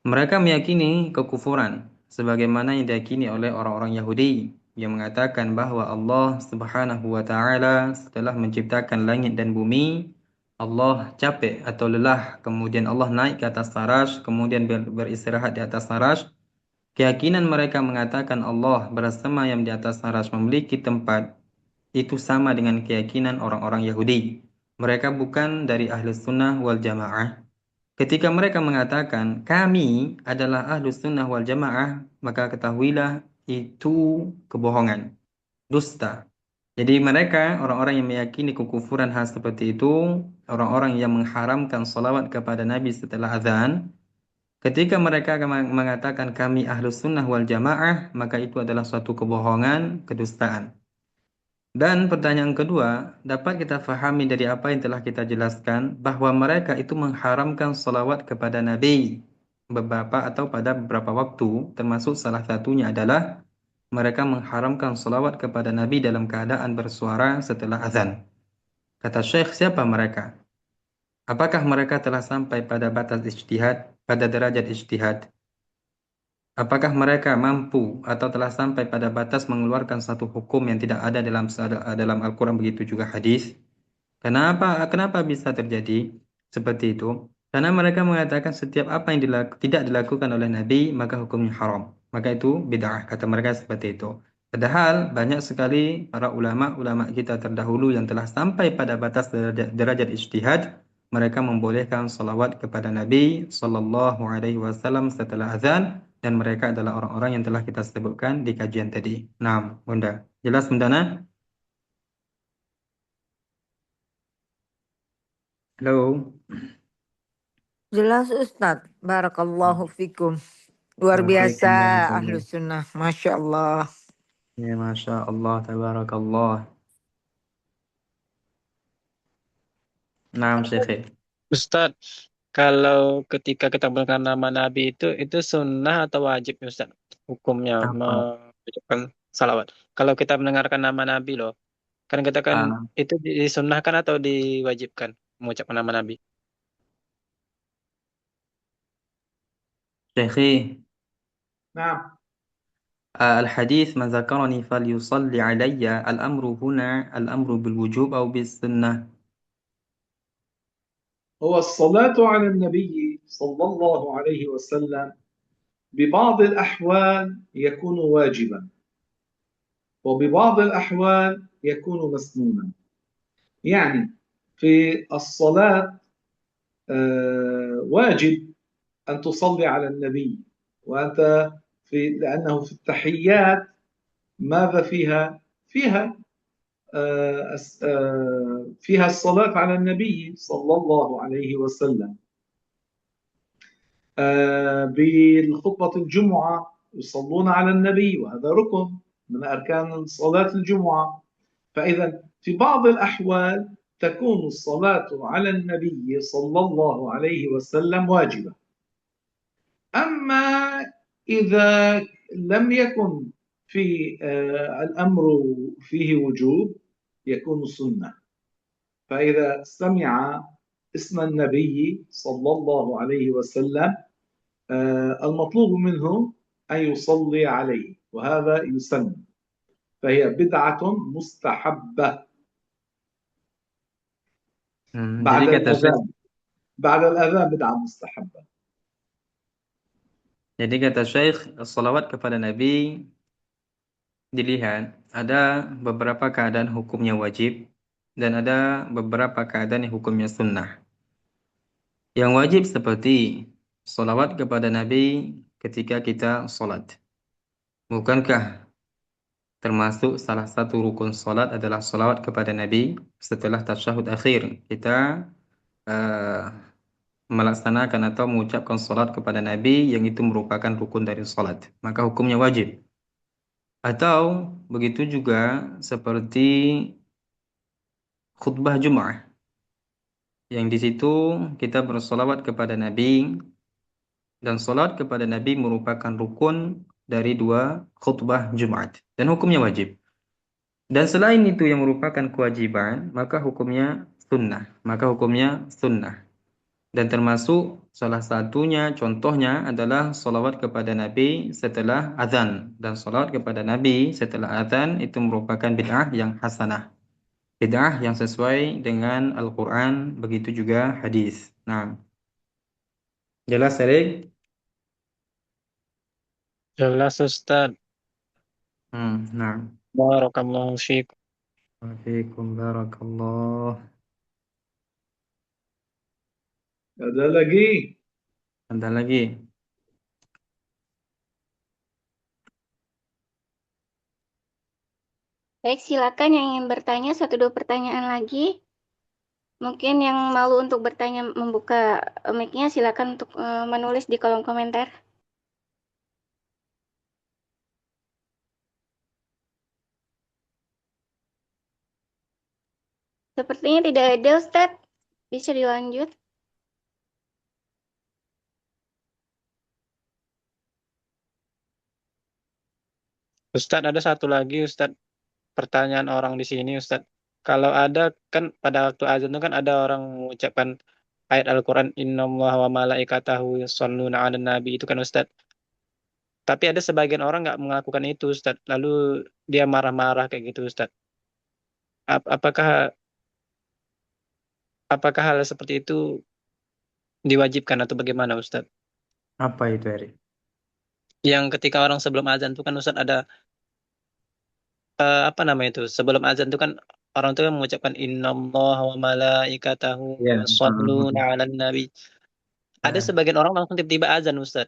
Mereka meyakini kekufuran, sebagaimana yang diyakini oleh orang-orang Yahudi yang mengatakan bahwa Allah Subhanahu wa Ta'ala setelah menciptakan langit dan bumi, Allah capek atau lelah, kemudian Allah naik ke atas arasy, kemudian beristirahat di atas arasy. Keyakinan mereka mengatakan Allah bersama yang di atas arasy memiliki tempat, itu sama dengan keyakinan orang-orang Yahudi. Mereka bukan dari ahli sunnah wal jamaah. Ketika mereka mengatakan kami adalah ahli sunnah wal jamaah, maka ketahuilah itu kebohongan, dusta. Jadi mereka, orang-orang yang meyakini kekufuran hal seperti itu, orang-orang yang mengharamkan salawat kepada Nabi setelah azan, ketika mereka mengatakan kami ahlus sunnah wal jamaah, maka itu adalah suatu kebohongan, kedustaan. Dan pertanyaan kedua, dapat kita fahami dari apa yang telah kita jelaskan, bahwa mereka itu mengharamkan salawat kepada Nabi beberapa atau pada beberapa waktu, termasuk salah satunya adalah mereka mengharamkan salawat kepada Nabi dalam keadaan bersuara setelah azan. Kata Syekh, siapa mereka? Apakah mereka telah sampai pada batas ijtihad, pada derajat ijtihad? Apakah mereka mampu atau telah sampai pada batas mengeluarkan satu hukum yang tidak ada dalam Al-Quran, begitu juga hadis? Kenapa bisa terjadi seperti itu? Karena mereka mengatakan setiap apa yang tidak dilakukan oleh Nabi maka hukumnya haram. Maka itu bid'ah, kata mereka seperti itu. Padahal banyak sekali para ulama kita terdahulu yang telah sampai pada batas derajat ijtihad, mereka membolehkan salawat kepada Nabi Sallallahu Alaihi Wasallam setelah azan, dan mereka adalah orang-orang yang telah kita sebutkan di kajian tadi. Nah, Bunda, jelas Bunda? Halo. Jelas Ustadz. Barakallahu fikum. Luar biasa Waalaikumsalam. ahlus sunnah. Masya Allah. Ya, Masya Allah, tabarakallah. Naam, Syekh. Ustadz, kalau ketika kita mendengar nama Nabi itu sunnah atau wajib Ustadz? Hukumnya Apa? mengucapkan salawat. Kalau kita mendengarkan nama Nabi loh, kan kita kan Ah, itu disunnahkan atau diwajibkan mengucapkan nama Nabi? Syekh, نعم. الحديث من ذكرني فليصلي علي، الأمر هنا الأمر بالوجوب أو بالسنة؟ هو الصلاة على النبي صلى الله عليه وسلم ببعض الأحوال يكون واجبا، وببعض الأحوال يكون مسنونا. يعني في الصلاة واجب أن تصلي على النبي، وأنت لأنه في التحيات ماذا فيها؟ فيها الصلاة على النبي صلى الله عليه وسلم. بالخطبة الجمعة يصلون على النبي، وهذا ركن من أركان صلاة الجمعة. فإذا في بعض الأحوال تكون الصلاة على النبي صلى الله عليه وسلم واجبة. أما إذا لم يكن في الأمر فيه وجوب يكون سنة. فإذا سمع اسم النبي صلى الله عليه وسلم المطلوب منه أن يصلي عليه، وهذا يسن، فهي بدعة مستحبة بعد jadi kata Syekh, الأذان. بعد الأذان بدعة مستحبة. salawat kepada Nabi dilihat ada beberapa keadaan hukumnya wajib dan ada beberapa keadaan yang hukumnya sunnah. Yang wajib seperti salawat kepada Nabi ketika kita sholat. Bukankah termasuk salah satu rukun salat adalah salawat kepada Nabi setelah tasyahud akhir? Kita uh, melaksanakan atau mengucapkan salat kepada Nabi yang itu merupakan rukun dari salat. Maka hukumnya wajib. Atau begitu juga seperti khutbah Jum'ah, yang di situ kita bersolawat kepada Nabi, dan salat kepada Nabi merupakan rukun dari 2 khutbah Jumat dan hukumnya wajib. Dan selain itu yang merupakan kewajiban, maka hukumnya sunnah. Maka hukumnya sunnah. Dan termasuk salah satunya, contohnya adalah salawat kepada Nabi setelah azan. Dan salawat kepada Nabi setelah azan itu merupakan bid'ah yang hasanah. Bid'ah yang sesuai dengan Al-Quran, begitu juga hadis. Nah, jelas, Erik? Jelas Ustaz. Nah. Barakallahu fiik. Waalaikumsalam barakallah. Ada lagi? Ada lagi? Baik, silakan yang ingin bertanya 1-2 pertanyaan lagi. Mungkin yang malu untuk bertanya membuka mic-nya silakan untuk menulis di kolom komentar. Sepertinya tidak ada, Ustadz. Bisa dilanjut. Ustadz, ada satu lagi Ustadz, pertanyaan orang di sini Ustadz. Kalau ada kan pada waktu azan itu kan ada orang mengucapkan ayat Al-Quran innallaha wa malaikatahu yusholluna 'alan nabi itu kan Ustadz. Tapi ada sebagian orang nggak melakukan itu Ustadz. Lalu dia marah-marah kayak gitu Ustadz. Apakah hal seperti itu diwajibkan atau bagaimana Ustadz? Apa itu, Erik? Yang ketika orang sebelum azan itu kan Ustadz ada apa namanya itu? Sebelum azan itu kan orang tuh mengucapkan innallaha wa malaikatahu Ya. yusholluna 'alan nabi. Ada Nah, sebagian orang langsung tiba-tiba azan Ustaz.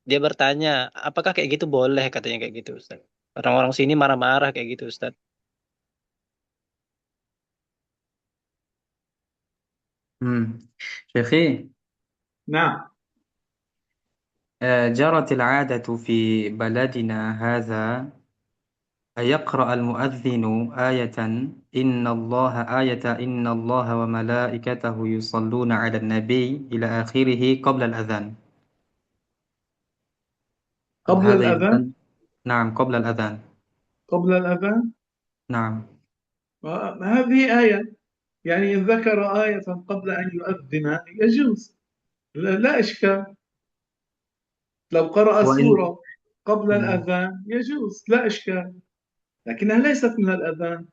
Dia bertanya, apakah kayak gitu boleh katanya kayak gitu Ustaz. Orang-orang sini marah-marah kayak gitu Ustaz. Syekhi, نعم. جرت العادة في بلدنا هذا أن يقرأ المؤذن إن الله وملائكته يصلون على النبي إلى آخره قبل الأذان. هل قبل هذا الأذان؟ يمكن؟ نعم، قبل الأذان. قبل الأذان؟ نعم. هذه آية، يعني إن ذكر آية قبل أن يؤذن يجوز، لا إشكال. لو قرأ وإن سورة قبل الأذان يجوز، لا إشكال، لكنها ليست من الأذان.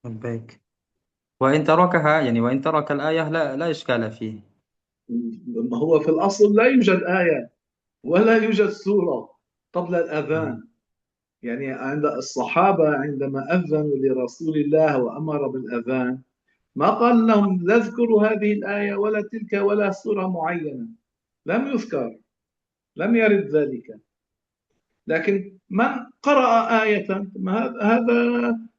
baik. وإن تركها يعني وإن ترك الآية لا إشكال فيه. هو في الأصل لا يوجد آية ولا يوجد سورة قبل الأذان. يعني عند الصحابة عندما أذنوا لرسول الله وأمر بالأذان ما قال لهم لا اذكروا هذه الآية ولا تلك ولا سورة معينة، لم يذكر، لم يرد ذلك. لكن من قرأ آية هذا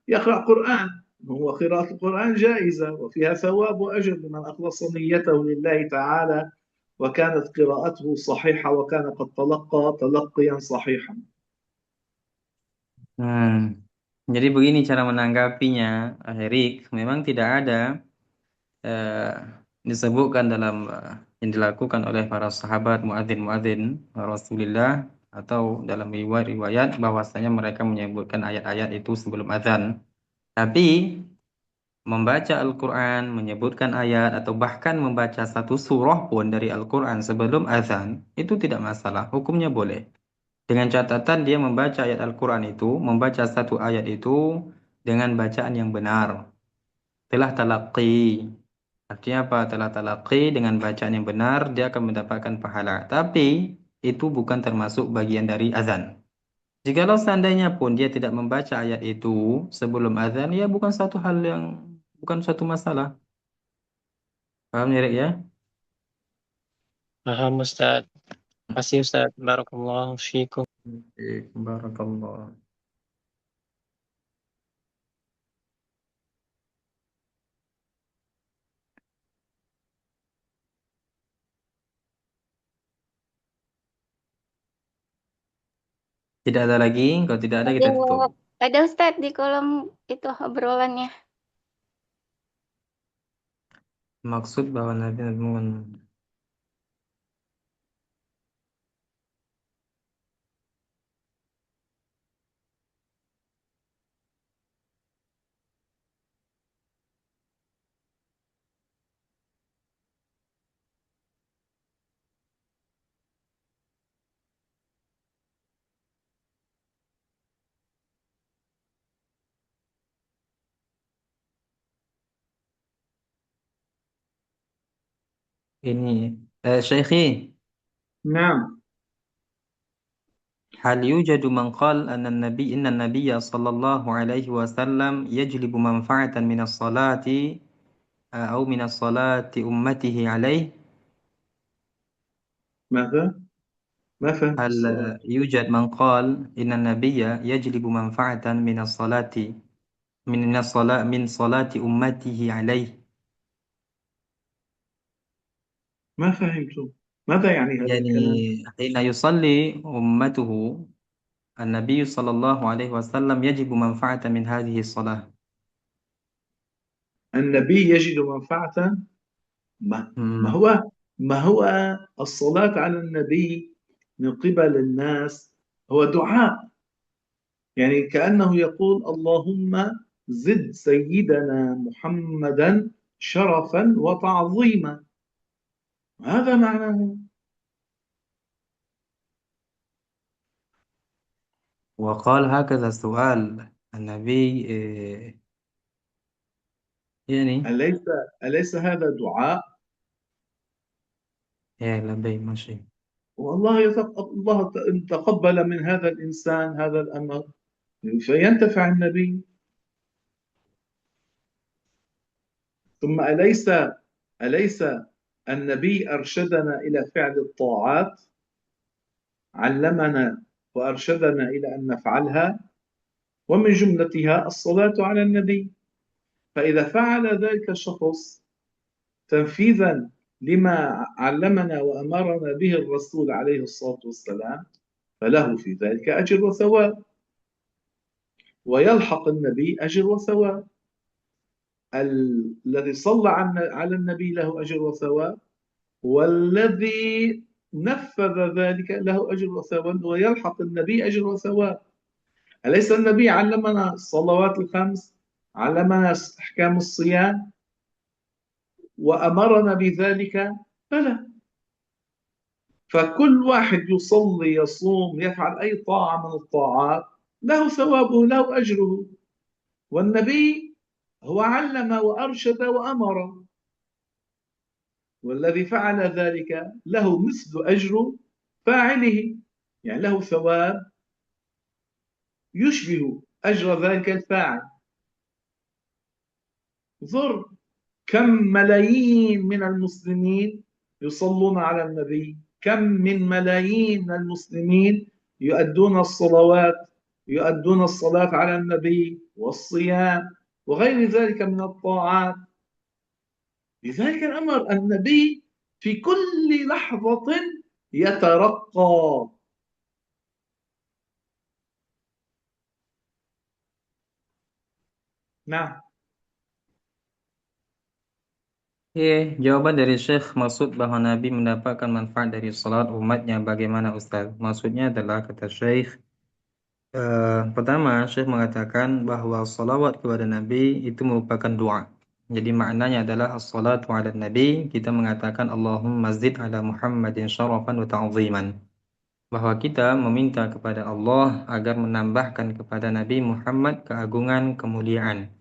يقرأ قرآن، هو قراءة القرآن جائزة وفيها ثواب وأجر لمن أخلص نيته لله تعالى وكانت قراءته صحيحة وكان قد تلقى تلقيا صحيحا. Jadi begini cara menanggapinya, Erik. Memang tidak ada eh, disebutkan dalam yang dilakukan oleh para sahabat muadzin Rasulullah atau dalam riwayat bahwasanya mereka menyebutkan ayat-ayat itu sebelum azan. Tapi membaca Al-Quran, menyebutkan ayat atau bahkan membaca satu surah pun dari Al-Quran sebelum azan itu tidak masalah, hukumnya boleh. Dengan catatan dia membaca ayat Al-Quran itu, membaca satu ayat itu dengan bacaan yang benar. Telah talaqi. Artinya apa? Telah talaqi dengan bacaan yang benar, dia akan mendapatkan pahala. Tapi itu bukan termasuk bagian dari azan. Jikalau seandainya pun dia tidak membaca ayat itu sebelum azan, ya bukan suatu masalah. Paham ya, Rick, ya? Paham Ustaz. Kasih Ustaz. Barakallahu fiikum. Barakallah. Tidak ada lagi, kalau tidak ada kita tutup. Ada Ustadz di kolom itu obrolannya. Maksud bahwa Nabi Muhammad. Ini Syekhi, نعم. هل يوجد من قال إن النبي صلى الله عليه وسلم يجلب منفعة من الصلاة أو من الصلاة أمته عليه؟ ماذا؟ ما فهمت هل السؤال. يوجد من قال إن النبي يجلب منفعة من الصلاة من صلاة أمته عليه؟ ما فهمت. ماذا يعني هذا يعني الكلام؟ حين يصلي أمته النبي صلى الله عليه وسلم يجب منفعة من هذه الصلاة. النبي يجد منفعة. ما ما مم. هو ما هو الصلاة على النبي من قبل الناس هو دعاء، يعني كأنه يقول اللهم زد سيدنا محمدا شرفا وتعظيما، هذا معناه. وقال هكذا سؤال النبي يعني أليس أليس هذا دعاء؟ لبي ماشي. والله الله تقبل من هذا الإنسان هذا الأمر فينتفع النبي. ثم أليس النبي أرشدنا إلى فعل الطاعات، علمنا وأرشدنا إلى أن نفعلها، ومن جملتها الصلاة على النبي. فإذا فعل ذلك الشخص تنفيذا لما علمنا وأمرنا به الرسول عليه الصلاة والسلام فله في ذلك أجر وثواب، ويلحق النبي أجر وثواب. الذي صلى على النبي له أجر وثواب، والذي نفذ ذلك له أجر وثواب، ويلحق النبي أجر وثواب. أليس النبي علمنا الصلوات الخمس، علمنا أحكام الصيام وأمرنا بذلك؟ بلى. فكل واحد يصلي يصوم يفعل أي طاعة من الطاعات له ثوابه له أجره، والنبي هو علم وأرشد وأمر، والذي فعل ذلك له مثل أجر فاعله، يعني له ثواب يشبه أجر ذلك الفاعل. انظر كم ملايين من المسلمين يصلون على النبي، كم من ملايين من المسلمين يؤدون الصلوات، يؤدون الصلاة على النبي والصيام وغير ذلك من الطاعات. لذلك الأمر النبي في كل لحظة يترقى. نعم. Jawaban dari Syekh maksud bahwa Nabi mendapatkan manfaat dari salat umatnya bagaimana Ustaz? Maksudnya adalah kata Syekh pertama Syekh mengatakan bahwa salawat kepada Nabi itu merupakan doa. Jadi maknanya adalah as-salatu ala Nabi, kita mengatakan Allahumma zid ala Muhammadin syarafan wa ta'ziman. Bahwa kita meminta kepada Allah agar menambahkan kepada Nabi Muhammad keagungan, kemuliaan.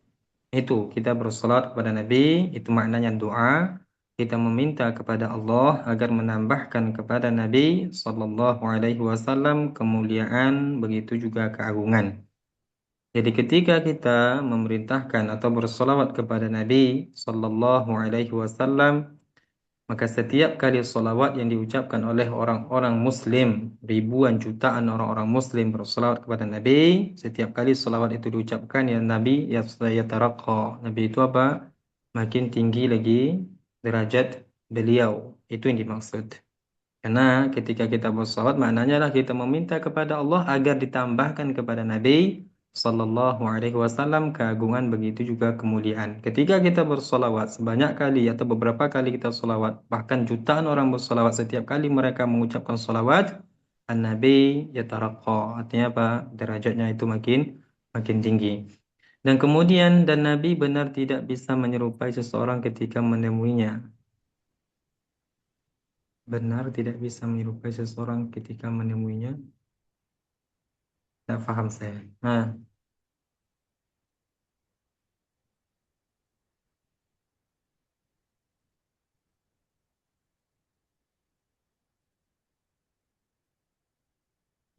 Itu kita bersolat kepada Nabi, itu maknanya doa. Kita meminta kepada Allah agar menambahkan kepada Nabi Sallallahu Alaihi Wasallam kemuliaan, begitu juga keagungan. Jadi ketika kita memerintahkan atau bersolawat kepada Nabi Sallallahu Alaihi Wasallam, maka setiap kali solawat yang diucapkan oleh orang-orang Muslim, ribuan jutaan orang-orang Muslim bersolawat kepada Nabi, setiap kali solawat itu diucapkan, ya Nabi yatarakka. Nabi itu apa? Makin tinggi lagi derajat beliau. Itu yang dimaksud. Karena ketika kita bersolawat, maknanya lah kita meminta kepada Allah agar ditambahkan kepada Nabi Sallallahu Alaihi Wasallam keagungan, begitu juga kemuliaan. Ketika kita bersolawat sebanyak kali atau beberapa kali kita solawat, bahkan jutaan orang bersolawat, setiap kali mereka mengucapkan solawat, An-Nabi yatarakka. Artinya apa? Derajatnya itu makin tinggi. Dan kemudian Nabi benar tidak bisa menyerupai seseorang ketika menemuinya. Benar tidak bisa menyerupai seseorang ketika menemuinya. Tidak paham saya. Nah,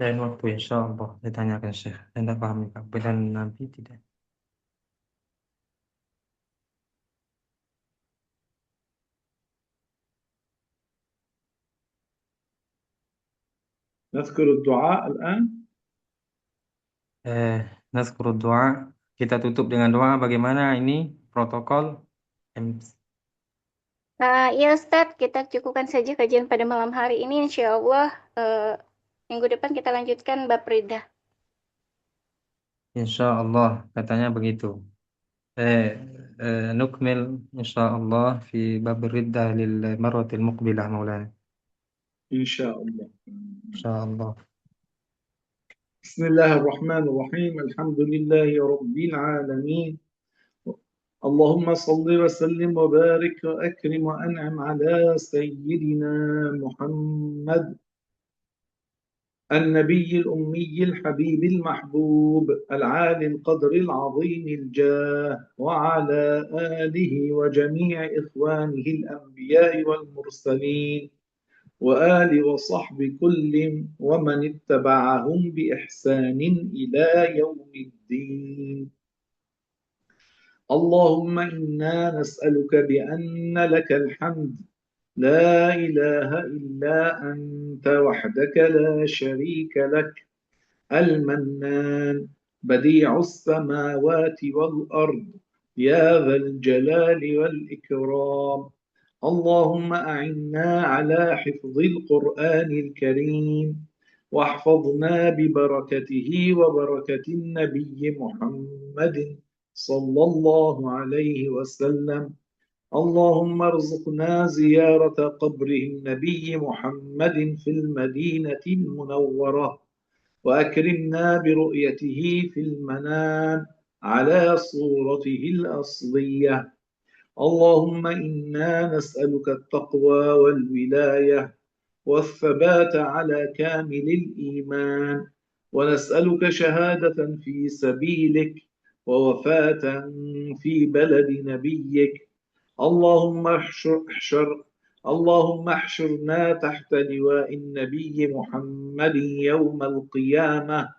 Lain waktu insya Allah ditanyakan Syekh. Anda pahami Pak? Benar Nabi tidak? نذكر الدعاء الآن. Nazkurud doa. Kita tutup dengan doa. Bagaimana ini protokol? Ya Ustadz, kita cukupkan saja kajian pada malam hari ini. Insya Allah minggu depan kita lanjutkan bab ridha. Insya Allah katanya begitu. Nukmil insya Allah fi bab riddah lil marwatil muqbilah Maulana. إن شاء الله. Insya Allah. بسم الله الرحمن الرحيم. الحمد لله رب العالمين. اللهم صل وسلم وبارك وأكرم وأنعم على سيدنا محمد النبي الأمي الحبيب المحبوب العالي القدر العظيم الجاه وعلى آله وجميع إخوانه الأنبياء والمرسلين وآل وصحب كل ومن اتبعهم بإحسان إلى يوم الدين. اللهم إنا نسألك بأن لك الحمد لا إله إلا أنت وحدك لا شريك لك المنان بديع السماوات والأرض يا ذا الجلال والإكرام. اللهم أعنا على حفظ القرآن الكريم واحفظنا ببركته وبركة النبي محمد صلى الله عليه وسلم. اللهم ارزقنا زيارة قبره النبي محمد في المدينة المنورة وأكرمنا برؤيته في المنام على صورته الأصلية. اللهم إنا نسألك التقوى والولاية والثبات على كامل الإيمان ونسألك شهادة في سبيلك ووفاة في بلد نبيك. اللهم احشرنا تحت لواء النبي محمد يوم القيامة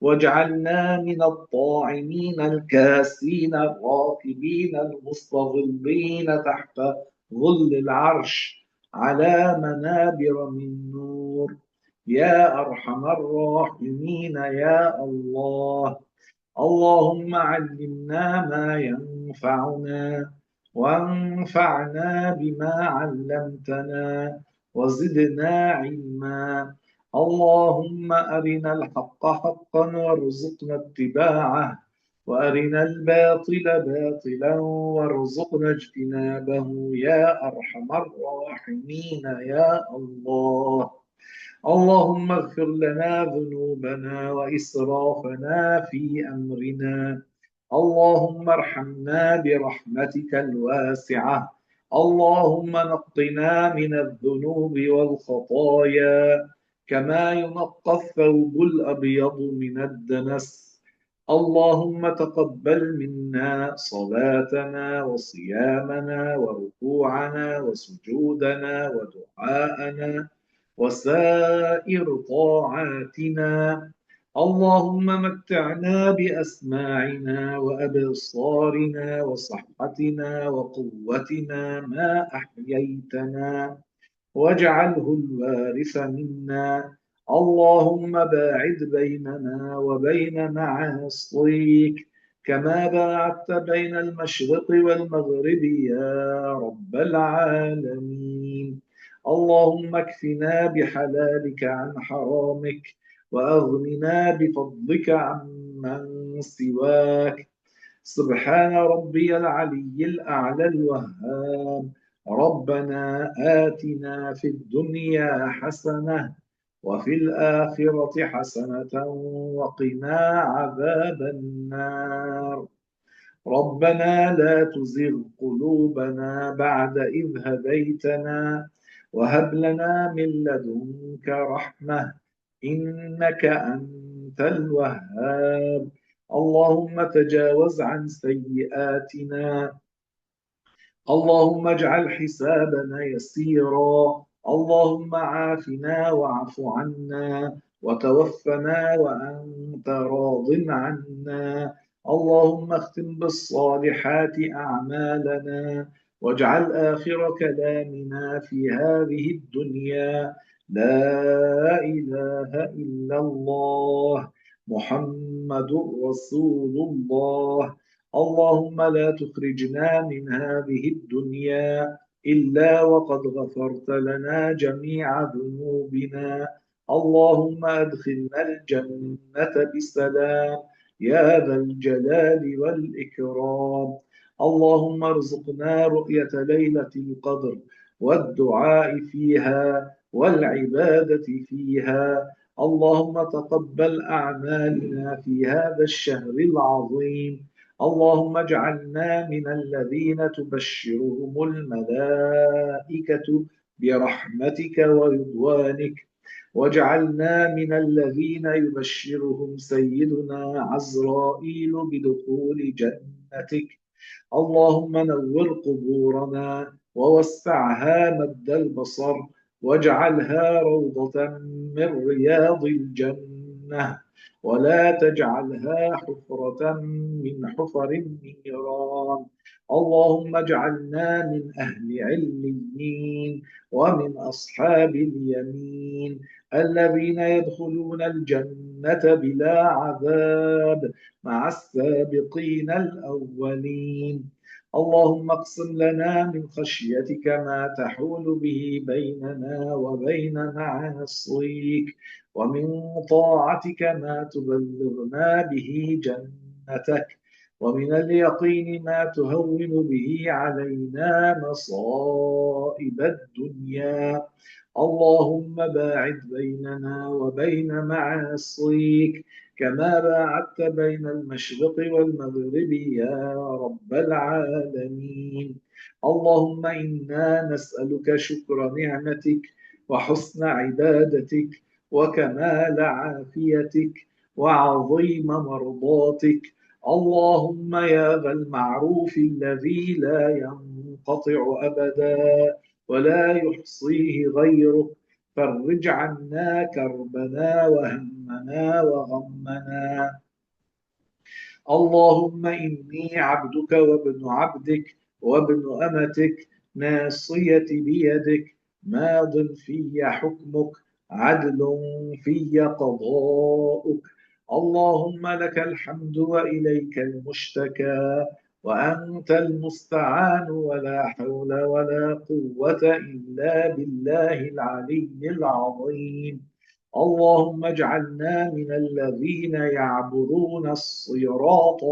واجعلنا من الطاعمين الكاسين الراكبين المستظلين تحت ظل العرش على منابر من نور يا أرحم الراحمين يا الله. اللهم علمنا ما ينفعنا وانفعنا بما علمتنا وزدنا علما. اللهم أرنا الحق حقا وارزقنا اتباعه وأرنا الباطل باطلا وارزقنا اجتنابه يا أرحم الراحمين يا الله. اللهم اغفر لنا ذنوبنا وإسرافنا في أمرنا. اللهم ارحمنا برحمتك الواسعة. اللهم نقنا من الذنوب والخطايا كما ينقى الثوب الأبيض من الدنس. اللهم تقبل منا صلاتنا وصيامنا وركوعنا وسجودنا ودعاءنا وسائر طاعاتنا. اللهم متعنا بأسماعنا وأبصارنا وصحتنا وقوتنا ما أحييتنا واجعله الوارث منا. اللهم باعد بيننا وبين معاصيك كما باعدت بين المشرق والمغرب يا رب العالمين. اللهم اكفنا بحلالك عن حرامك وأغننا بفضلك عمن سواك. سبحان ربي العلي الأعلى الوهاب. ربنا آتنا في الدنيا حسنة وفي الآخرة حسنة وقنا عذاب النار. ربنا لا تزغ قلوبنا بعد إذ هديتنا وهب لنا من لدنك رحمة إنك أنت الوهاب. اللهم تجاوز عن سيئاتنا. اللهم اجعل حسابنا يسيرا. اللهم عافنا واعف عنا وتوفنا وأنت راض عنا. اللهم اختم بالصالحات أعمالنا واجعل آخر كلامنا في هذه الدنيا لا إله إلا الله محمد رسول الله. اللهم لا تخرجنا من هذه الدنيا إلا وقد غفرت لنا جميع ذنوبنا. اللهم أدخلنا الجنة بسلام يا ذا الجلال والإكرام. اللهم ارزقنا رؤية ليلة القدر والدعاء فيها والعبادة فيها. اللهم تقبل أعمالنا في هذا الشهر العظيم. اللهم اجعلنا من الذين تبشرهم الملائكة برحمتك ورضوانك، واجعلنا من الذين يبشرهم سيدنا عزرائيل بدخول جنتك. اللهم نور قبورنا ووسعها مد البصر واجعلها روضة من رياض الجنة، ولا تجعلها حفرة من حفر النيران. اللهم اجعلنا من أهل عليين ومن أصحاب اليمين الذين يدخلون الجنة بلا عذاب مع السابقين الأولين. اللهم اقسم لنا من خشيتك ما تحول به بيننا وبين معاصيك، ومن طاعتك ما تبلغنا به جنتك، ومن اليقين ما تهون به علينا مصائب الدنيا. اللهم باعد بيننا وبين معاصيك كما باعدت بين المشرق والمغرب يا رب العالمين. اللهم إنا نسألك شكر نعمتك وحسن عبادتك وكمال عافيتك وعظيم مرضاتك. اللهم يا ذا المعروف الذي لا ينقطع أبدا ولا يحصيه غيرك، فرج عنا كربنا وهمنا وغمنا. اللهم إني عبدك وابن عبدك وابن أمتك، ناصيتي بيدك، ماض في حكمك، عدل في قضاؤك. اللهم لك الحمد وإليك المشتكى وأنت المستعان، ولا حول ولا قوة إلا بالله العلي العظيم. اللهم اجعلنا من الذين يعبرون الصراط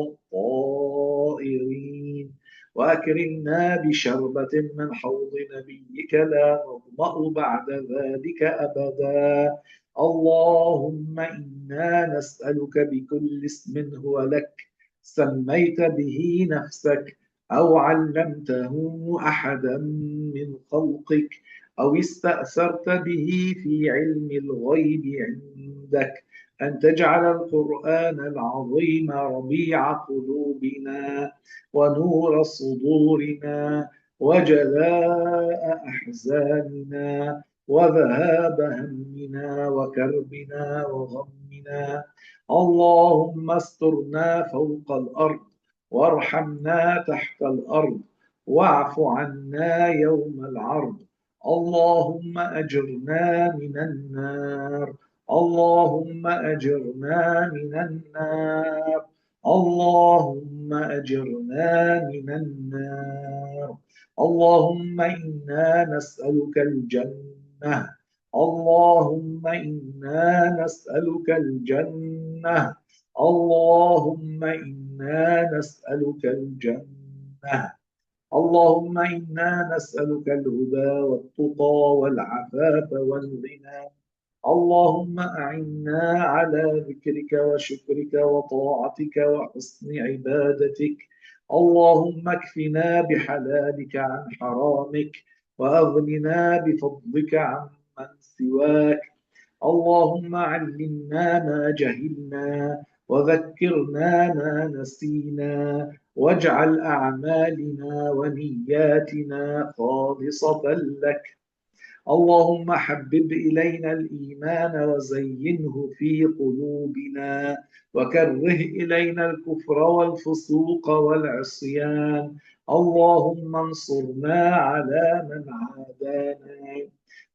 الطائرين، وأكرمنا بشربة من حوض نبيك لا نظمأ بعد ذلك أبدا. اللهم إنا نسألك بكل اسم هو لك سميت به نفسك أو علمته أحدا من خلقك أو استأثرت به في علم الغيب عندك أن تجعل القرآن العظيم ربيع قلوبنا ونور صدورنا وجلاء أحزاننا وذهاب همنا وكربنا وغمنا. اللهم استرنا فوق الأرض وارحمنا تحت الأرض واعف عنا يوم العرض. اللهم أجرنا من النار. اللهم أجرنا من النار. اللهم أجرنا من النار. اللهم إنا نسألك الجنة. اللهم إنا نسألك الجنة. اللهم إنا نسألك الجنة. اللهم إنا نسألك الهدى والتقى والعفاف والغنى. اللهم أعنا على ذكرك وشكرك وطاعتك وحسن عبادتك. اللهم اكفنا بحلالك عن حرامك وأغننا بفضلك عن من سواك. اللهم علمنا ما جهلنا وذكرنا ما نسينا، واجعل أعمالنا ونياتنا خالصة لك، اللهم حبب إلينا الإيمان وزينه في قلوبنا وكره إلينا الكفر والفسوق والعصيان. اللهم انصرنا على من عادانا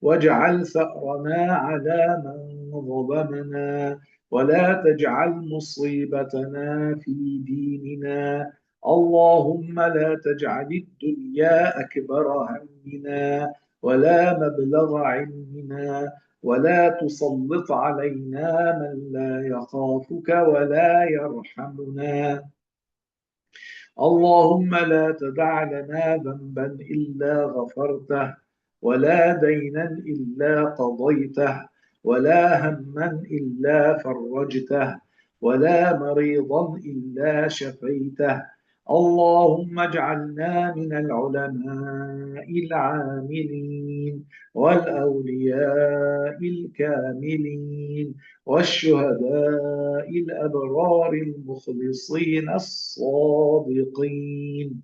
واجعل ثأرنا على من ظلمنا ولا تجعل مصيبتنا في ديننا. اللهم لا تجعل الدنيا أكبر همنا ولا مبلغ علمنا ولا تسلط علينا من لا يخافك ولا يرحمنا. اللهم لا تدع لنا ذنبا إلا غفرته ولا دينا إلا قضيته ولا هما إلا فرجته ولا مريضا إلا شفيته. اللهم اجعلنا من العلماء العاملين والأولياء الكاملين والشهداء الأبرار المخلصين الصادقين.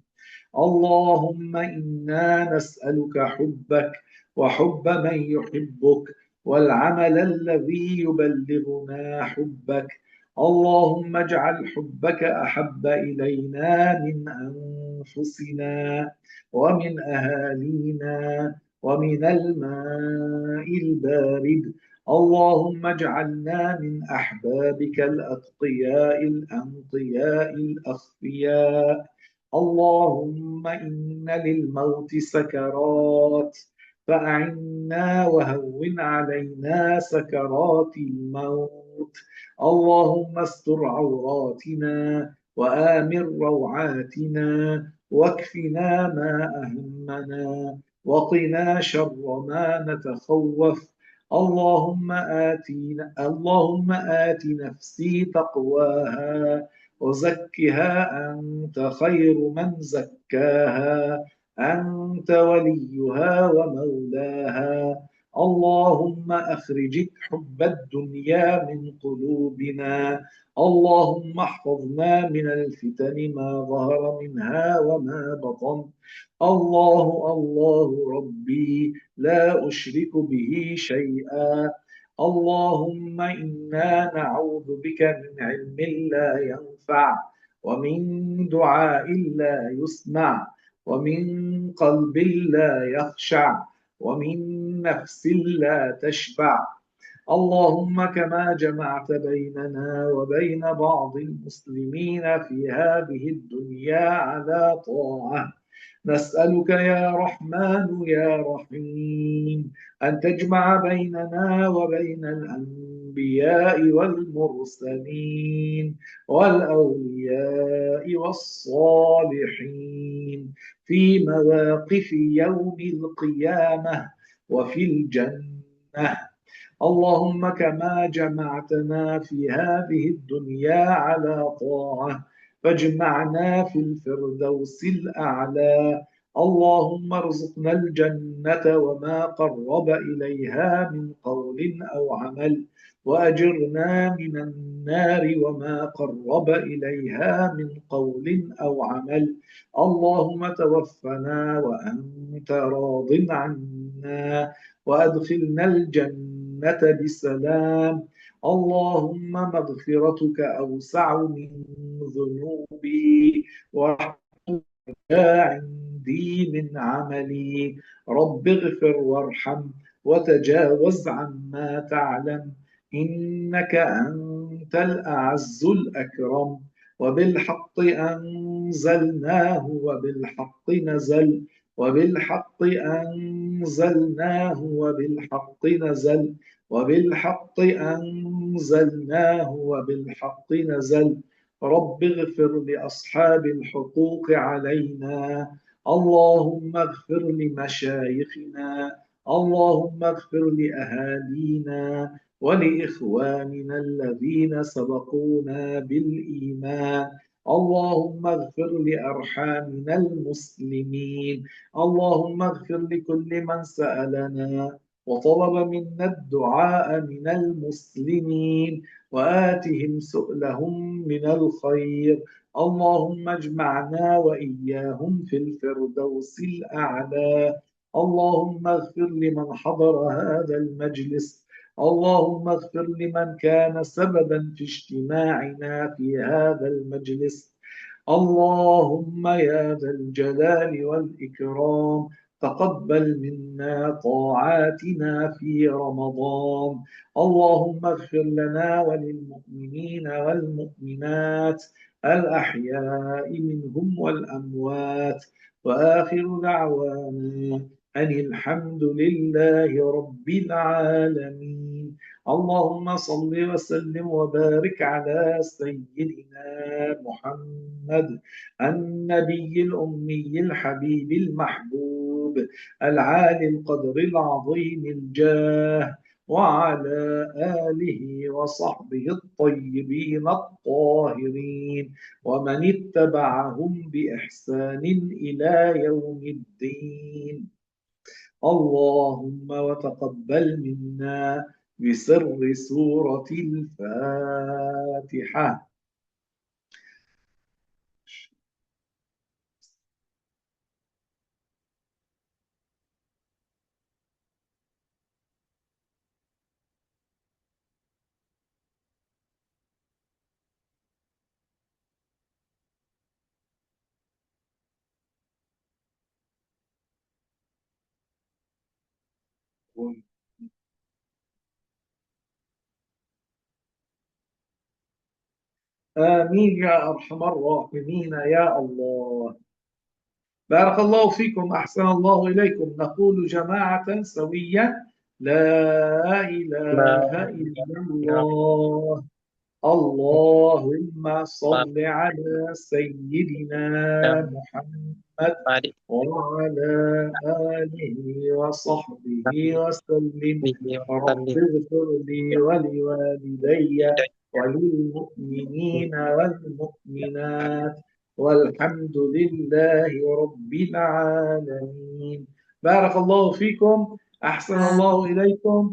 اللهم إنا نسألك حبك وحب من يحبك والعمل الذي يبلغنا حبك. اللهم اجعل حبك أحب إلينا من أنفسنا ومن أهالينا ومن الماء البارد. اللهم اجعلنا من أحبابك الأتقياء الأنقياء الأخفياء. اللهم إن للموت سكرات فأعنا وهون علينا سكرات الموت. اللهم استر عوراتنا وآمن روعاتنا واكفنا ما أهمنا وقنا شر ما نتخوف. اللهم آت نفسي تقواها وزكها أنت خير من زكاها أنت وليها ومولاها. اللهم أخرج حب الدنيا من قلوبنا. اللهم احفظنا من الفتن ما ظهر منها وما بطن. الله ربي لا أشرك به شيئا. اللهم إنا نعوذ بك من علم لا ينفع ومن دعاء لا يسمع ومن قلب لا يخشع ومن نفس لا تشبع. اللهم كما جمعت بيننا وبين بعض المسلمين في هذه الدنيا على طاعة، نسألك يا رحمن يا رحيم أن تجمع بيننا وبين الأنبياء والمرسلين والأولياء والصالحين في مواقف يوم القيامة وفي الجنة. اللهم كما جمعتنا في هذه الدنيا على طاعة فاجمعنا في الفردوس الأعلى. اللهم ارزقنا الجنة وما قرب إليها من قول أو عمل وأجرنا من النار وما قرب إليها من قول أو عمل. اللهم توفنا وأنت راض عنا وأدخلنا الجنة بسلام. اللهم مغفرتك أوسع من ذنوبي ورحمتك عندي من عملي. رب اغفر وارحم وتجاوز عما تعلم إنك أنت الأعز الأكرم. وبالحق أنزلناه وبالحق نزل وبالحق أنزلناه وبالحق نزل وبالحق أنزلناه وبالحق نزل. رب اغفر لأصحاب الحقوق علينا. اللهم اغفر لمشايخنا. اللهم اغفر لأهالينا ولإخواننا الذين سبقونا بالإيمان. اللهم اغفر لأرحامنا المسلمين. اللهم اغفر لكل من سألنا وطلب منا الدعاء من المسلمين وآتهم سؤلهم من الخير. اللهم اجمعنا وإياهم في الفردوس الأعلى اللهم اغفر لمن حضر هذا المجلس، اللهم اغفر لمن كان سببا في اجتماعنا في هذا المجلس. اللهم يا ذا الجلال والإكرام تقبل منا طاعاتنا في رمضان. اللهم اغفر لنا وللمؤمنين والمؤمنات الأحياء منهم والأموات. وآخر دعوانا أن الحمد لله رب العالمين. اللهم صل وسلم وبارك على سيدنا محمد النبي الأمي الحبيب المحبوب العالي القدر العظيم الجاه، وعلى آله وصحبه الطيبين الطاهرين ومن اتبعهم بإحسان إلى يوم الدين. اللهم وتقبل منا بسر سورة الفاتحة. آمين يا أرحم الراحمين يا الله. بارك الله فيكم، أحسن الله إليكم. نقول جماعة سويا: لا لا إله إلا إله الله. اللهم صل على سيدنا محمد إلا وعلى آله وصحبه وسلم. رب الله. اغفر لي ولوالدي وللمؤمنين والمؤمنات والحمد لله رب العالمين. بارك الله فيكم، أحسن الله إليكم.